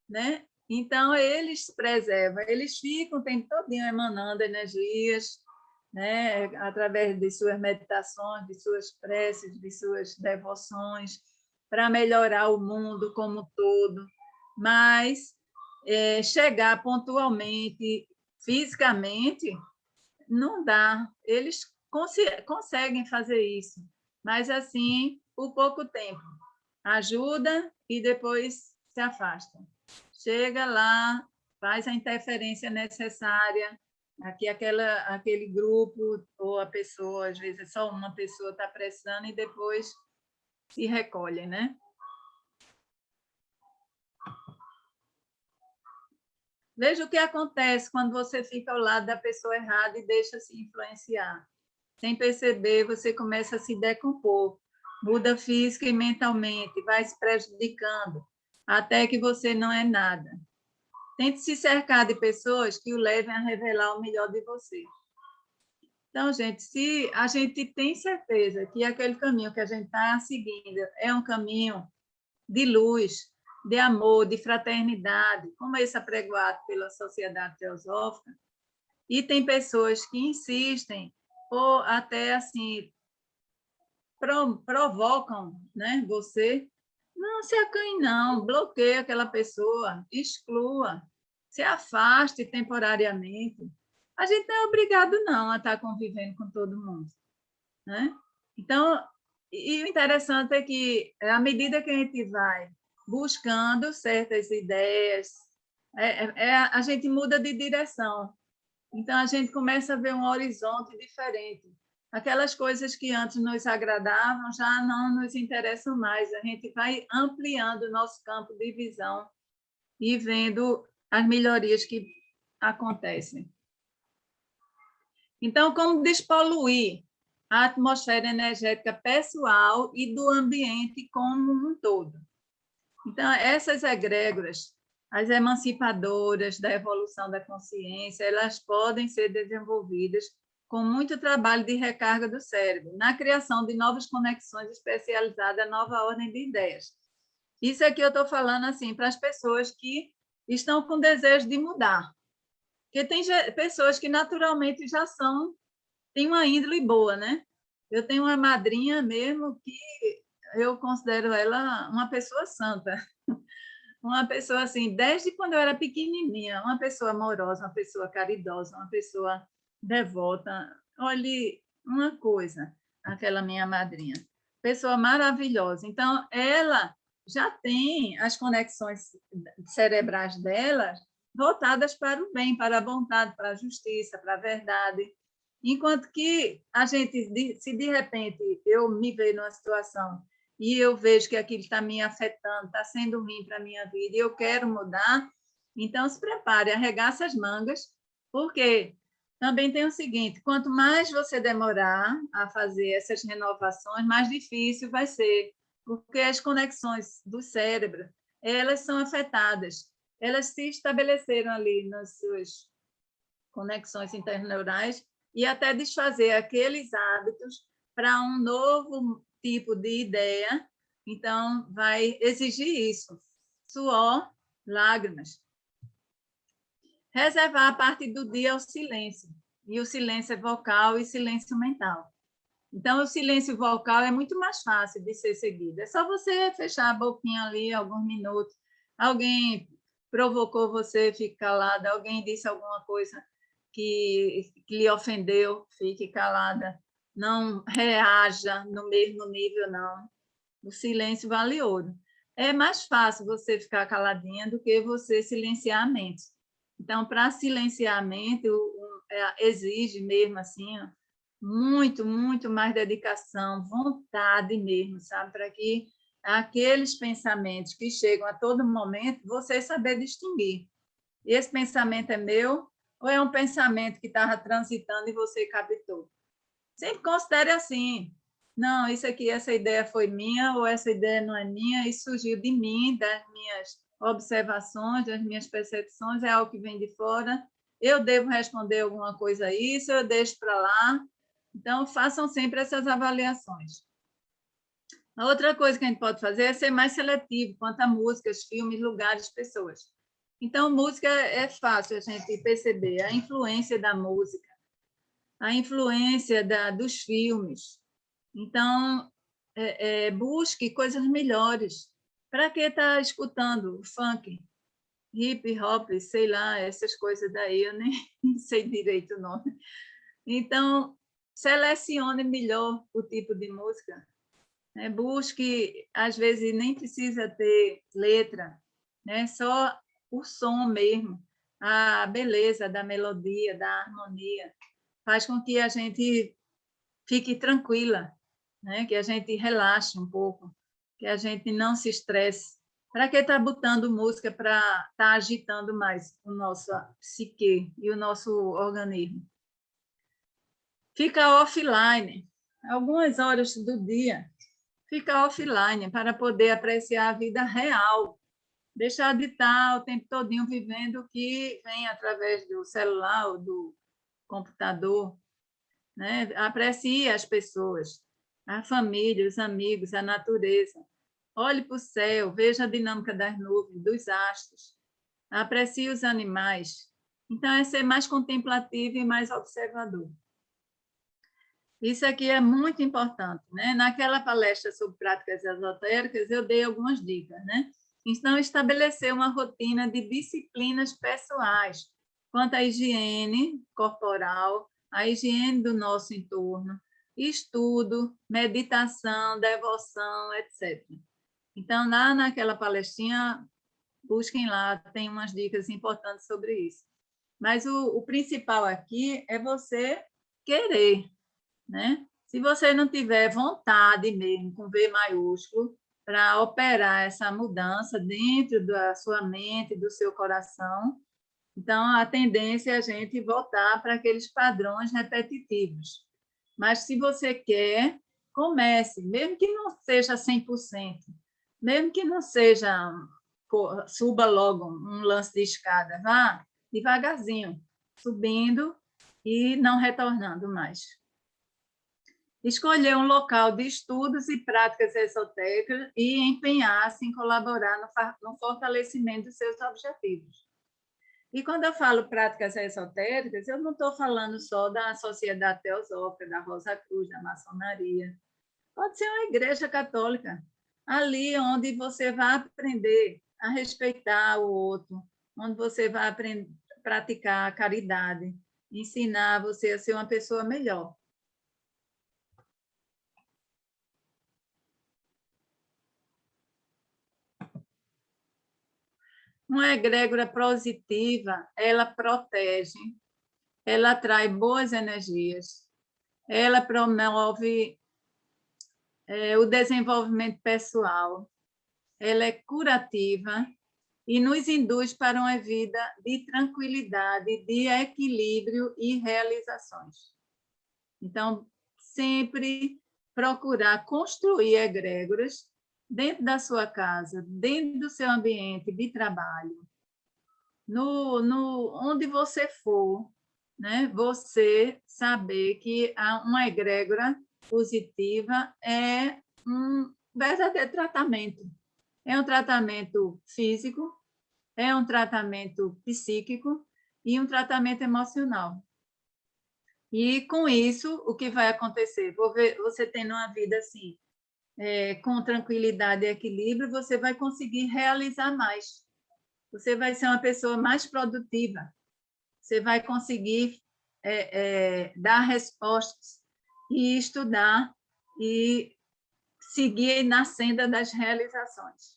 né? Então eles preservam, eles ficam o tempo todinho emanando energias, né? Através de suas meditações, de suas preces, de suas devoções, para melhorar o mundo como um todo, mas chegar pontualmente, fisicamente, não dá. Eles conseguem fazer isso, mas assim, por pouco tempo. Ajuda e depois se afasta. Chega lá, faz a interferência necessária, aqui aquele grupo ou a pessoa, às vezes só uma pessoa está precisando e depois se recolhe, né? Veja o que acontece quando você fica ao lado da pessoa errada e deixa se influenciar. Sem perceber, você começa a se decompor, muda física e mentalmente, vai se prejudicando, até que você não é nada. Tente se cercar de pessoas que o levem a revelar o melhor de você. Então, gente, se a gente tem certeza que aquele caminho que a gente está seguindo é um caminho de luz, de amor, de fraternidade, como esse apregoado pela Sociedade Teosófica, e tem pessoas que insistem ou até assim provocam, né, você, não se acanhe não, bloqueie aquela pessoa, exclua, se afaste temporariamente. A gente não é obrigado não a estar convivendo com todo mundo, né? Então, e o interessante é que, à medida que a gente vai buscando certas ideias, a gente muda de direção. Então, a gente começa a ver um horizonte diferente. Aquelas coisas que antes nos agradavam já não nos interessam mais. A gente vai ampliando o nosso campo de visão e vendo as melhorias que acontecem. Então, como despoluir a atmosfera energética pessoal e do ambiente como um todo? Então, essas egrégoras, as emancipadoras da evolução da consciência, elas podem ser desenvolvidas com muito trabalho de recarga do cérebro, na criação de novas conexões especializadas à nova ordem de ideias. Isso aqui eu estou falando assim para as pessoas que estão com desejo de mudar. Porque tem pessoas que naturalmente já têm uma índole boa, né? Eu tenho uma madrinha mesmo que eu considero ela uma pessoa santa. Uma pessoa assim, desde quando eu era pequenininha, uma pessoa amorosa, uma pessoa caridosa, uma pessoa devota. Olhe, uma coisa, aquela minha madrinha, pessoa maravilhosa. Então, ela já tem as conexões cerebrais dela voltadas para o bem, para a vontade, para a justiça, para a verdade. Enquanto que a gente, se de repente eu me vejo numa situação e eu vejo que aquilo está me afetando, está sendo ruim para a minha vida e eu quero mudar, então se prepare, arregaça as mangas, porque também tem o seguinte, quanto mais você demorar a fazer essas renovações, mais difícil vai ser, porque as conexões do cérebro, elas são afetadas, elas se estabeleceram ali nas suas conexões interneurais e até desfazer aqueles hábitos para um novo tipo de ideia. Então, vai exigir isso: suor, lágrimas. Reservar a parte do dia ao silêncio. E o silêncio é vocal e silêncio mental. Então, o silêncio vocal é muito mais fácil de ser seguido. É só você fechar a boquinha ali alguns minutos. Alguém provocou você, fique calada. Alguém disse alguma coisa que lhe ofendeu, fique calada. Não reaja no mesmo nível, não. O silêncio vale ouro. É mais fácil você ficar caladinha do que você silenciar a mente. Então, para silenciar a mente, exige mesmo assim, muito, muito mais dedicação, vontade mesmo, sabe? Para que aqueles pensamentos que chegam a todo momento, você saber distinguir. Esse pensamento é meu ou é um pensamento que estava transitando e você captou? Sempre considere assim. Não, isso aqui, essa ideia foi minha ou essa ideia não é minha, isso surgiu de mim, das minhas observações, das minhas percepções, é algo que vem de fora. Eu devo responder alguma coisa a isso, eu deixo para lá. Então, façam sempre essas avaliações. A outra coisa que a gente pode fazer é ser mais seletivo quanto a músicas, filmes, lugares, pessoas. Então, música é fácil a gente perceber a influência da música, a influência dos filmes. Então, busque coisas melhores. Para que estar escutando funk, hip hop, sei lá, essas coisas daí, eu nem sei direito o nome. Então, selecione melhor o tipo de música. Busque, às vezes, nem precisa ter letra, né? Só o som mesmo, a beleza da melodia, da harmonia, faz com que a gente fique tranquila, né? Que a gente relaxe um pouco, que a gente não se estresse. Para que estar botando música para estar agitando mais o nosso psique e o nosso organismo? Fica offline, algumas horas do dia, fica offline para poder apreciar a vida real, deixar de estar o tempo todinho vivendo o que vem através do celular ou do computador. né? Aprecie as pessoas, a família, os amigos, a natureza. Olhe para o céu, veja a dinâmica das nuvens, dos astros. Aprecie os animais. Então, é ser mais contemplativo e mais observador. Isso aqui é muito importante, né? Naquela palestra sobre práticas esotéricas, eu dei algumas dicas, né? Então, estabelecer uma rotina de disciplinas pessoais quanto à higiene corporal, a higiene do nosso entorno, estudo, meditação, devoção, etc. Então, lá naquela palestrinha, busquem lá, tem umas dicas importantes sobre isso. Mas o principal aqui é você querer, né? Se você não tiver vontade mesmo, com V maiúsculo, para operar essa mudança dentro da sua mente, do seu coração, então a tendência é a gente voltar para aqueles padrões repetitivos. Mas se você quer, comece, mesmo que não seja 100%, mesmo que não seja, suba logo um lance de escada, vá devagarzinho, subindo e não retornando mais. Escolher um local de estudos e práticas esotéricas e empenhar-se em colaborar no fortalecimento dos seus objetivos. E quando eu falo práticas esotéricas, eu não estou falando só da Sociedade Teosófica, da Rosa Cruz, da maçonaria. Pode ser uma igreja católica, ali onde você vai aprender a respeitar o outro, onde você vai aprender, praticar a caridade, ensinar você a ser uma pessoa melhor. Uma egrégora positiva, ela protege, ela atrai boas energias, ela promove o desenvolvimento pessoal, ela é curativa e nos induz para uma vida de tranquilidade, de equilíbrio e realizações. Então, sempre procurar construir egrégoras dentro da sua casa, dentro do seu ambiente de trabalho, onde você for, né? Você saber que uma egrégora positiva é um verdadeiro tratamento. É um tratamento físico, é um tratamento psíquico e um tratamento emocional. E, com isso, o que vai acontecer? Você tendo uma vida assim, com tranquilidade e equilíbrio, você vai conseguir realizar mais. Você vai ser uma pessoa mais produtiva. Você vai conseguir dar respostas e estudar e seguir na senda das realizações.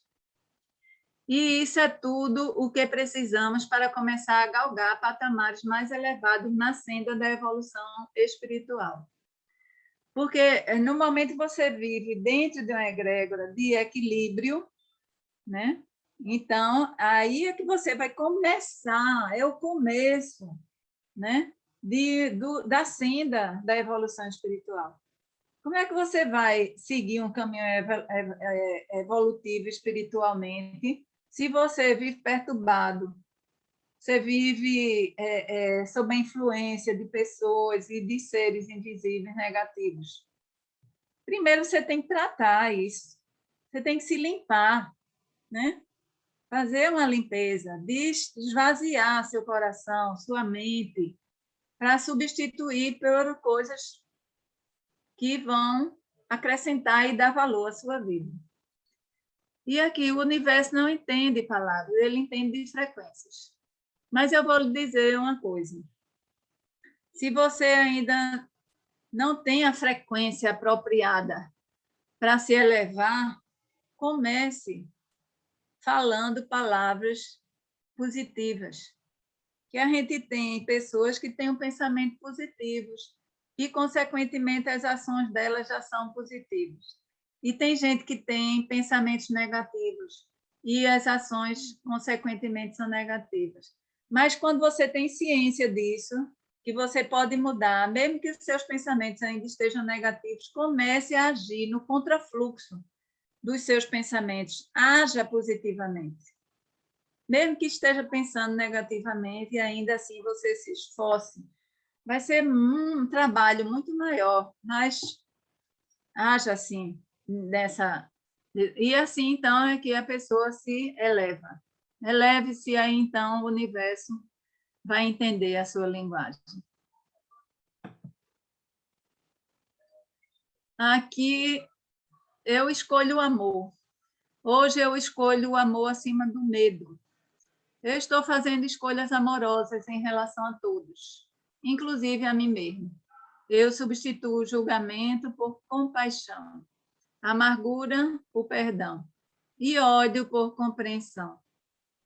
E isso é tudo o que precisamos para começar a galgar patamares mais elevados na senda da evolução espiritual. Porque, no momento que você vive dentro de uma egrégora de equilíbrio, né? Então, aí é que você vai começar, é o começo, né? Da senda da evolução espiritual. Como é que você vai seguir um caminho evolutivo espiritualmente se você vive perturbado, você vive sob a influência de pessoas e de seres invisíveis negativos? Primeiro, você tem que tratar isso. Você tem que se limpar, né? Fazer uma limpeza, esvaziar seu coração, sua mente, para substituir por coisas que vão acrescentar e dar valor à sua vida. E aqui o universo não entende palavras, ele entende frequências. Mas eu vou lhe dizer uma coisa. Se você ainda não tem a frequência apropriada para se elevar, comece falando palavras positivas. Que a gente tem pessoas que têm um pensamento positivos e, consequentemente, as ações delas já são positivas. E tem gente que tem pensamentos negativos e as ações, consequentemente, são negativas. Mas quando você tem ciência disso, que você pode mudar, mesmo que os seus pensamentos ainda estejam negativos, comece a agir no contrafluxo dos seus pensamentos. Haja positivamente. Mesmo que esteja pensando negativamente, ainda assim você se esforce vai ser um trabalho muito maior, mas haja assim, nessa... E assim, então, é que a pessoa se eleva. Eleve-se, aí, então, o universo vai entender a sua linguagem. Aqui, eu escolho o amor. Hoje, eu escolho o amor acima do medo. Eu estou fazendo escolhas amorosas em relação a todos, inclusive a mim mesmo. Eu substituo o julgamento por compaixão, amargura por perdão e ódio por compreensão.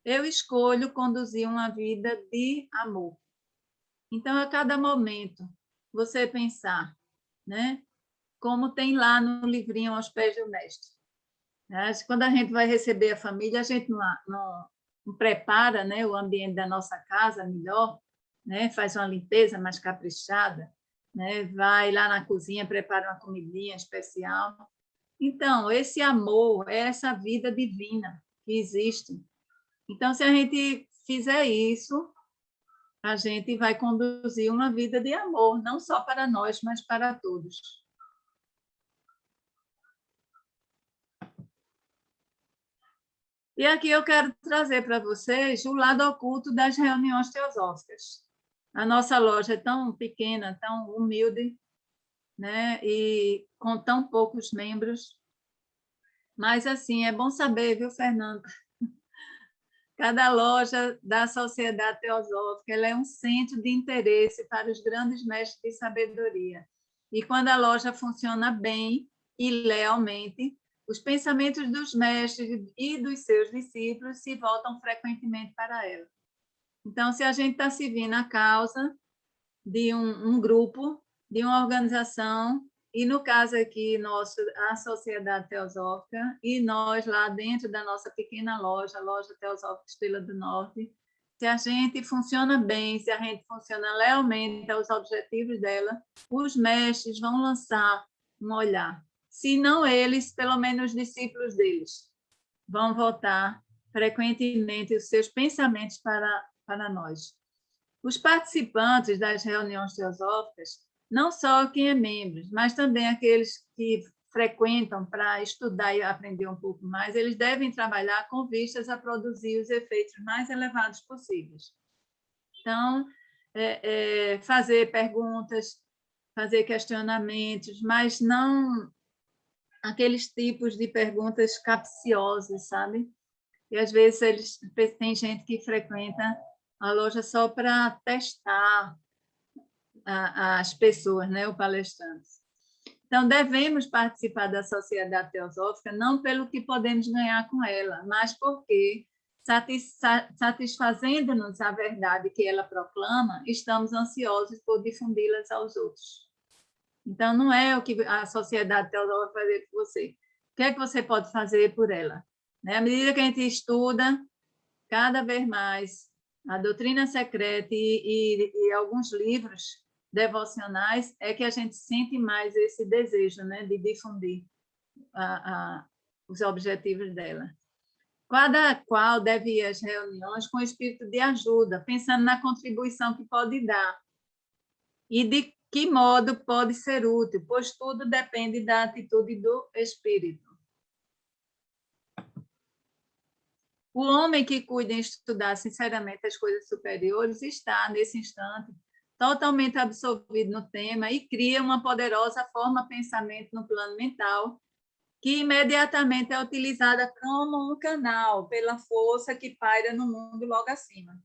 Eu escolho conduzir uma vida de amor. Então, a cada momento, você pensar, né? Como tem lá no livrinho Aos Pés do Mestre. Quando a gente vai receber a família, a gente não prepara, né, o ambiente da nossa casa melhor, né, faz uma limpeza mais caprichada, né, vai lá na cozinha, prepara uma comidinha especial. Então, esse amor é essa vida divina que existe. Então, se a gente fizer isso, a gente vai conduzir uma vida de amor, não só para nós, mas para todos. E aqui eu quero trazer para vocês o lado oculto das reuniões teosóficas. A nossa loja é tão pequena, tão humilde, né? E com tão poucos membros. Mas, assim, é bom saber, viu, Fernanda? Cada loja da Sociedade Teosófica ela é um centro de interesse para os grandes mestres de sabedoria. E quando a loja funciona bem e lealmente, os pensamentos dos mestres e dos seus discípulos se voltam frequentemente para ela. Então, se a gente está servindo a causa de um grupo, de uma organização, e no caso aqui, nosso, a Sociedade Teosófica, e nós lá dentro da nossa pequena loja, a Loja Teosófica Estrela do Norte, se a gente funciona bem, se a gente funciona lealmente aos objetivos dela, os mestres vão lançar um olhar. Se não eles, pelo menos os discípulos deles, vão voltar frequentemente os seus pensamentos para nós. Os participantes das reuniões teosóficas, não só quem é membro, mas também aqueles que frequentam para estudar e aprender um pouco mais, eles devem trabalhar com vistas a produzir os efeitos mais elevados possíveis. Então, fazer perguntas, fazer questionamentos, mas não aqueles tipos de perguntas capciosas, sabe? E, às vezes, tem gente que frequenta a loja só para testar as pessoas, né, o palestrante. Então, devemos participar da Sociedade Teosófica não pelo que podemos ganhar com ela, mas porque, satisfazendo-nos a verdade que ela proclama, estamos ansiosos por difundi-las aos outros. Então, não é o que a Sociedade Teosófica vai fazer por você. O que é que você pode fazer por ela? À medida que a gente estuda, cada vez mais, a doutrina secreta e alguns livros devocionais, é que a gente sente mais esse desejo, né, de difundir os objetivos dela. Cada qual deve ir às reuniões com espírito de ajuda, pensando na contribuição que pode dar e de que modo pode ser útil, pois tudo depende da atitude do espírito. O homem que cuida em estudar sinceramente as coisas superiores está, nesse instante, totalmente absorvido no tema e cria uma poderosa forma-pensamento no plano mental, que imediatamente é utilizada como um canal pela força que paira no mundo logo acima.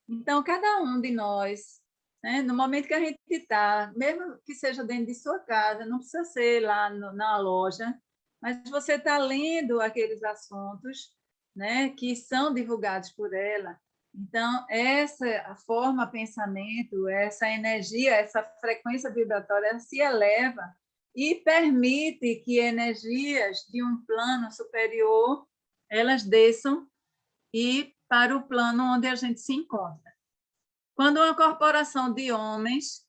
Então, cada um de nós, né, no momento que a gente está, mesmo que seja dentro de sua casa, não precisa ser lá na loja, mas você está lendo aqueles assuntos, né, que são divulgados por ela. Então, essa forma pensamento, essa energia, essa frequência vibratória se eleva e permite que energias de um plano superior elas desçam e para o plano onde a gente se encontra. Quando uma corporação de homens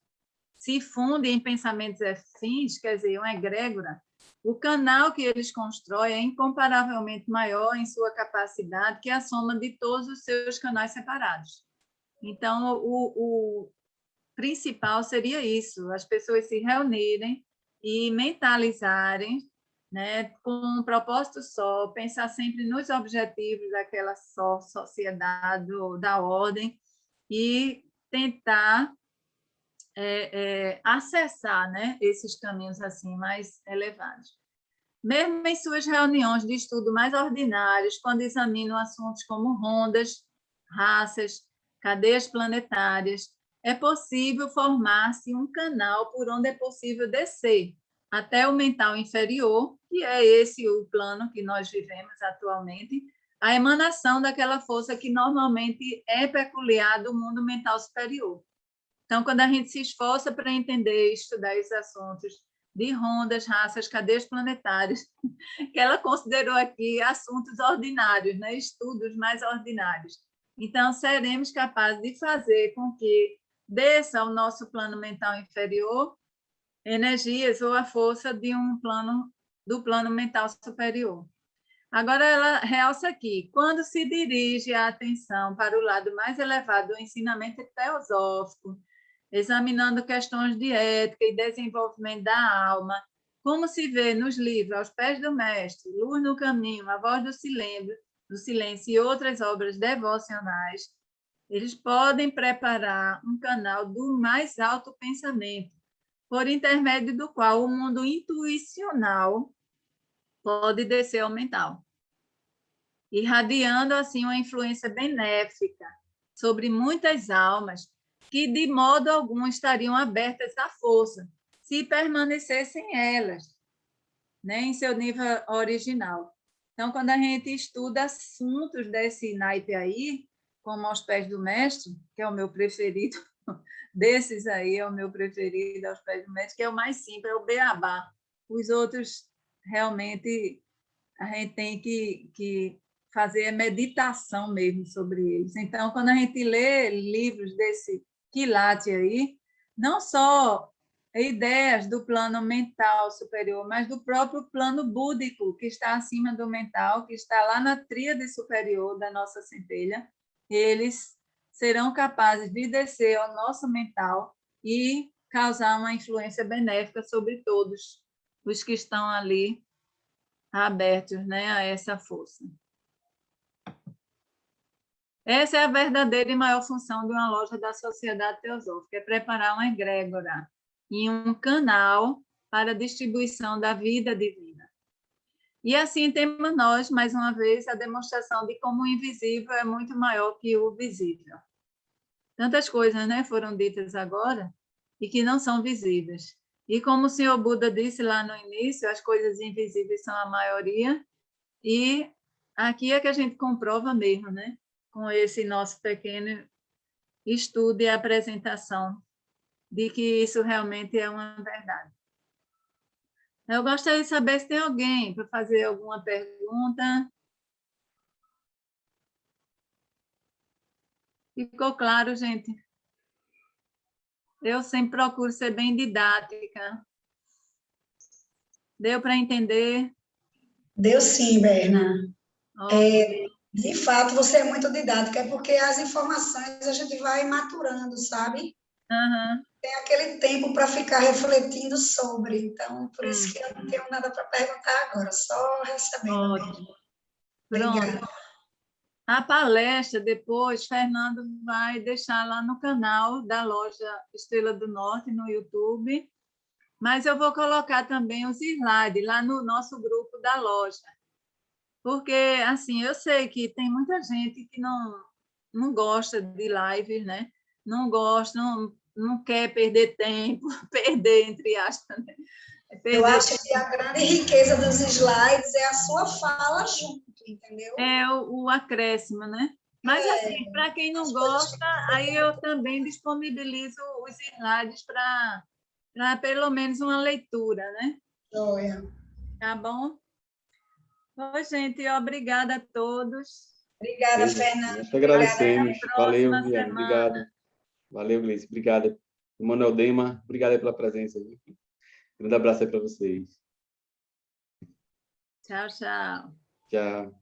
se funde em pensamentos afins, quer dizer, uma egrégora, o canal que eles constroem é incomparavelmente maior em sua capacidade que a soma de todos os seus canais separados. Então, principal seria isso, as pessoas se reunirem e mentalizarem, né, com um propósito só, pensar sempre nos objetivos daquela só sociedade, da ordem, e tentar acessar, né, esses caminhos assim mais elevados. Mesmo em suas reuniões de estudo mais ordinárias, quando examinam assuntos como rondas, raças, cadeias planetárias, é possível formar-se um canal por onde é possível descer até o mental inferior, que é esse o plano que nós vivemos atualmente, a emanação daquela força que normalmente é peculiar do mundo mental superior. Então, quando a gente se esforça para entender e estudar esses assuntos de rondas, raças, cadeias planetárias, que ela considerou aqui assuntos ordinários, né? Estudos mais ordinários. Então, seremos capazes de fazer com que desça ao nosso plano mental inferior energias ou a força de do plano mental superior. Agora, ela realça aqui, quando se dirige a atenção para o lado mais elevado do ensinamento teosófico, examinando questões de ética e desenvolvimento da alma, como se vê nos livros Aos Pés do Mestre, Luz no Caminho, A Voz do Silêncio e outras obras devocionais, eles podem preparar um canal do mais alto pensamento, por intermédio do qual o mundo intuicional pode descer ao mental, irradiando assim uma influência benéfica sobre muitas almas que de modo algum estariam abertas à força, se permanecessem elas, né, em seu nível original. Então, quando a gente estuda assuntos desse naipe aí, como Aos Pés do Mestre, que é o meu preferido, desses aí é o meu preferido, Aos Pés do Mestre, que é o mais simples, é o beabá. Os outros, realmente, a gente tem que fazer meditação mesmo sobre eles. Então, quando a gente lê livros desse quilate aí, não só ideias do plano mental superior, mas do próprio plano búdico, que está acima do mental, que está lá na tríade superior da nossa centelha, eles serão capazes de descer ao nosso mental e causar uma influência benéfica sobre todos os que estão ali abertos, né, a essa força. Essa é a verdadeira e maior função de uma loja da Sociedade Teosófica, é preparar uma egrégora e um canal para a distribuição da vida divina. E assim temos nós, mais uma vez, a demonstração de como o invisível é muito maior que o visível. Tantas coisas, né, foram ditas agora e que não são visíveis. E como o senhor Buda disse lá no início, as coisas invisíveis são a maioria, e aqui é que a gente comprova mesmo, né, com esse nosso pequeno estudo e apresentação de que isso realmente é uma verdade. Eu gostaria de saber se tem alguém para fazer alguma pergunta. Ficou claro, gente? Eu sempre procuro ser bem didática. Deu para entender? Deu sim, Berna. Okay. De fato, você é muito didática, é porque as informações a gente vai maturando, sabe? Uhum. Tem aquele tempo para ficar refletindo sobre. Então, por isso que eu não tenho nada para perguntar agora, só recebendo. Ótimo. Obrigada. Pronto. A palestra, depois, Fernando vai deixar lá no canal da loja Estrela do Norte, no YouTube, mas eu vou colocar também os slides lá no nosso grupo da loja, porque, assim, eu sei que tem muita gente que não gosta de lives, né? Não gosta, não quer perder tempo, perder, entre aspas, né? Eu acho que a grande riqueza dos slides é a sua fala junto, entendeu? É o acréscimo, né? Mas, assim, para quem não gosta, aí eu também disponibilizo os slides para pelo menos uma leitura, né? Joia. Tá bom? Oi, gente, obrigada a todos. Obrigada, Fernanda. Nós que agradecemos. Valeu, Próxima Viviane. semana. Obrigado. Valeu, Gleice. Obrigada. Manuel Dema, obrigado aí pela presença. Grande abraço aí para vocês. Tchau, tchau. Tchau.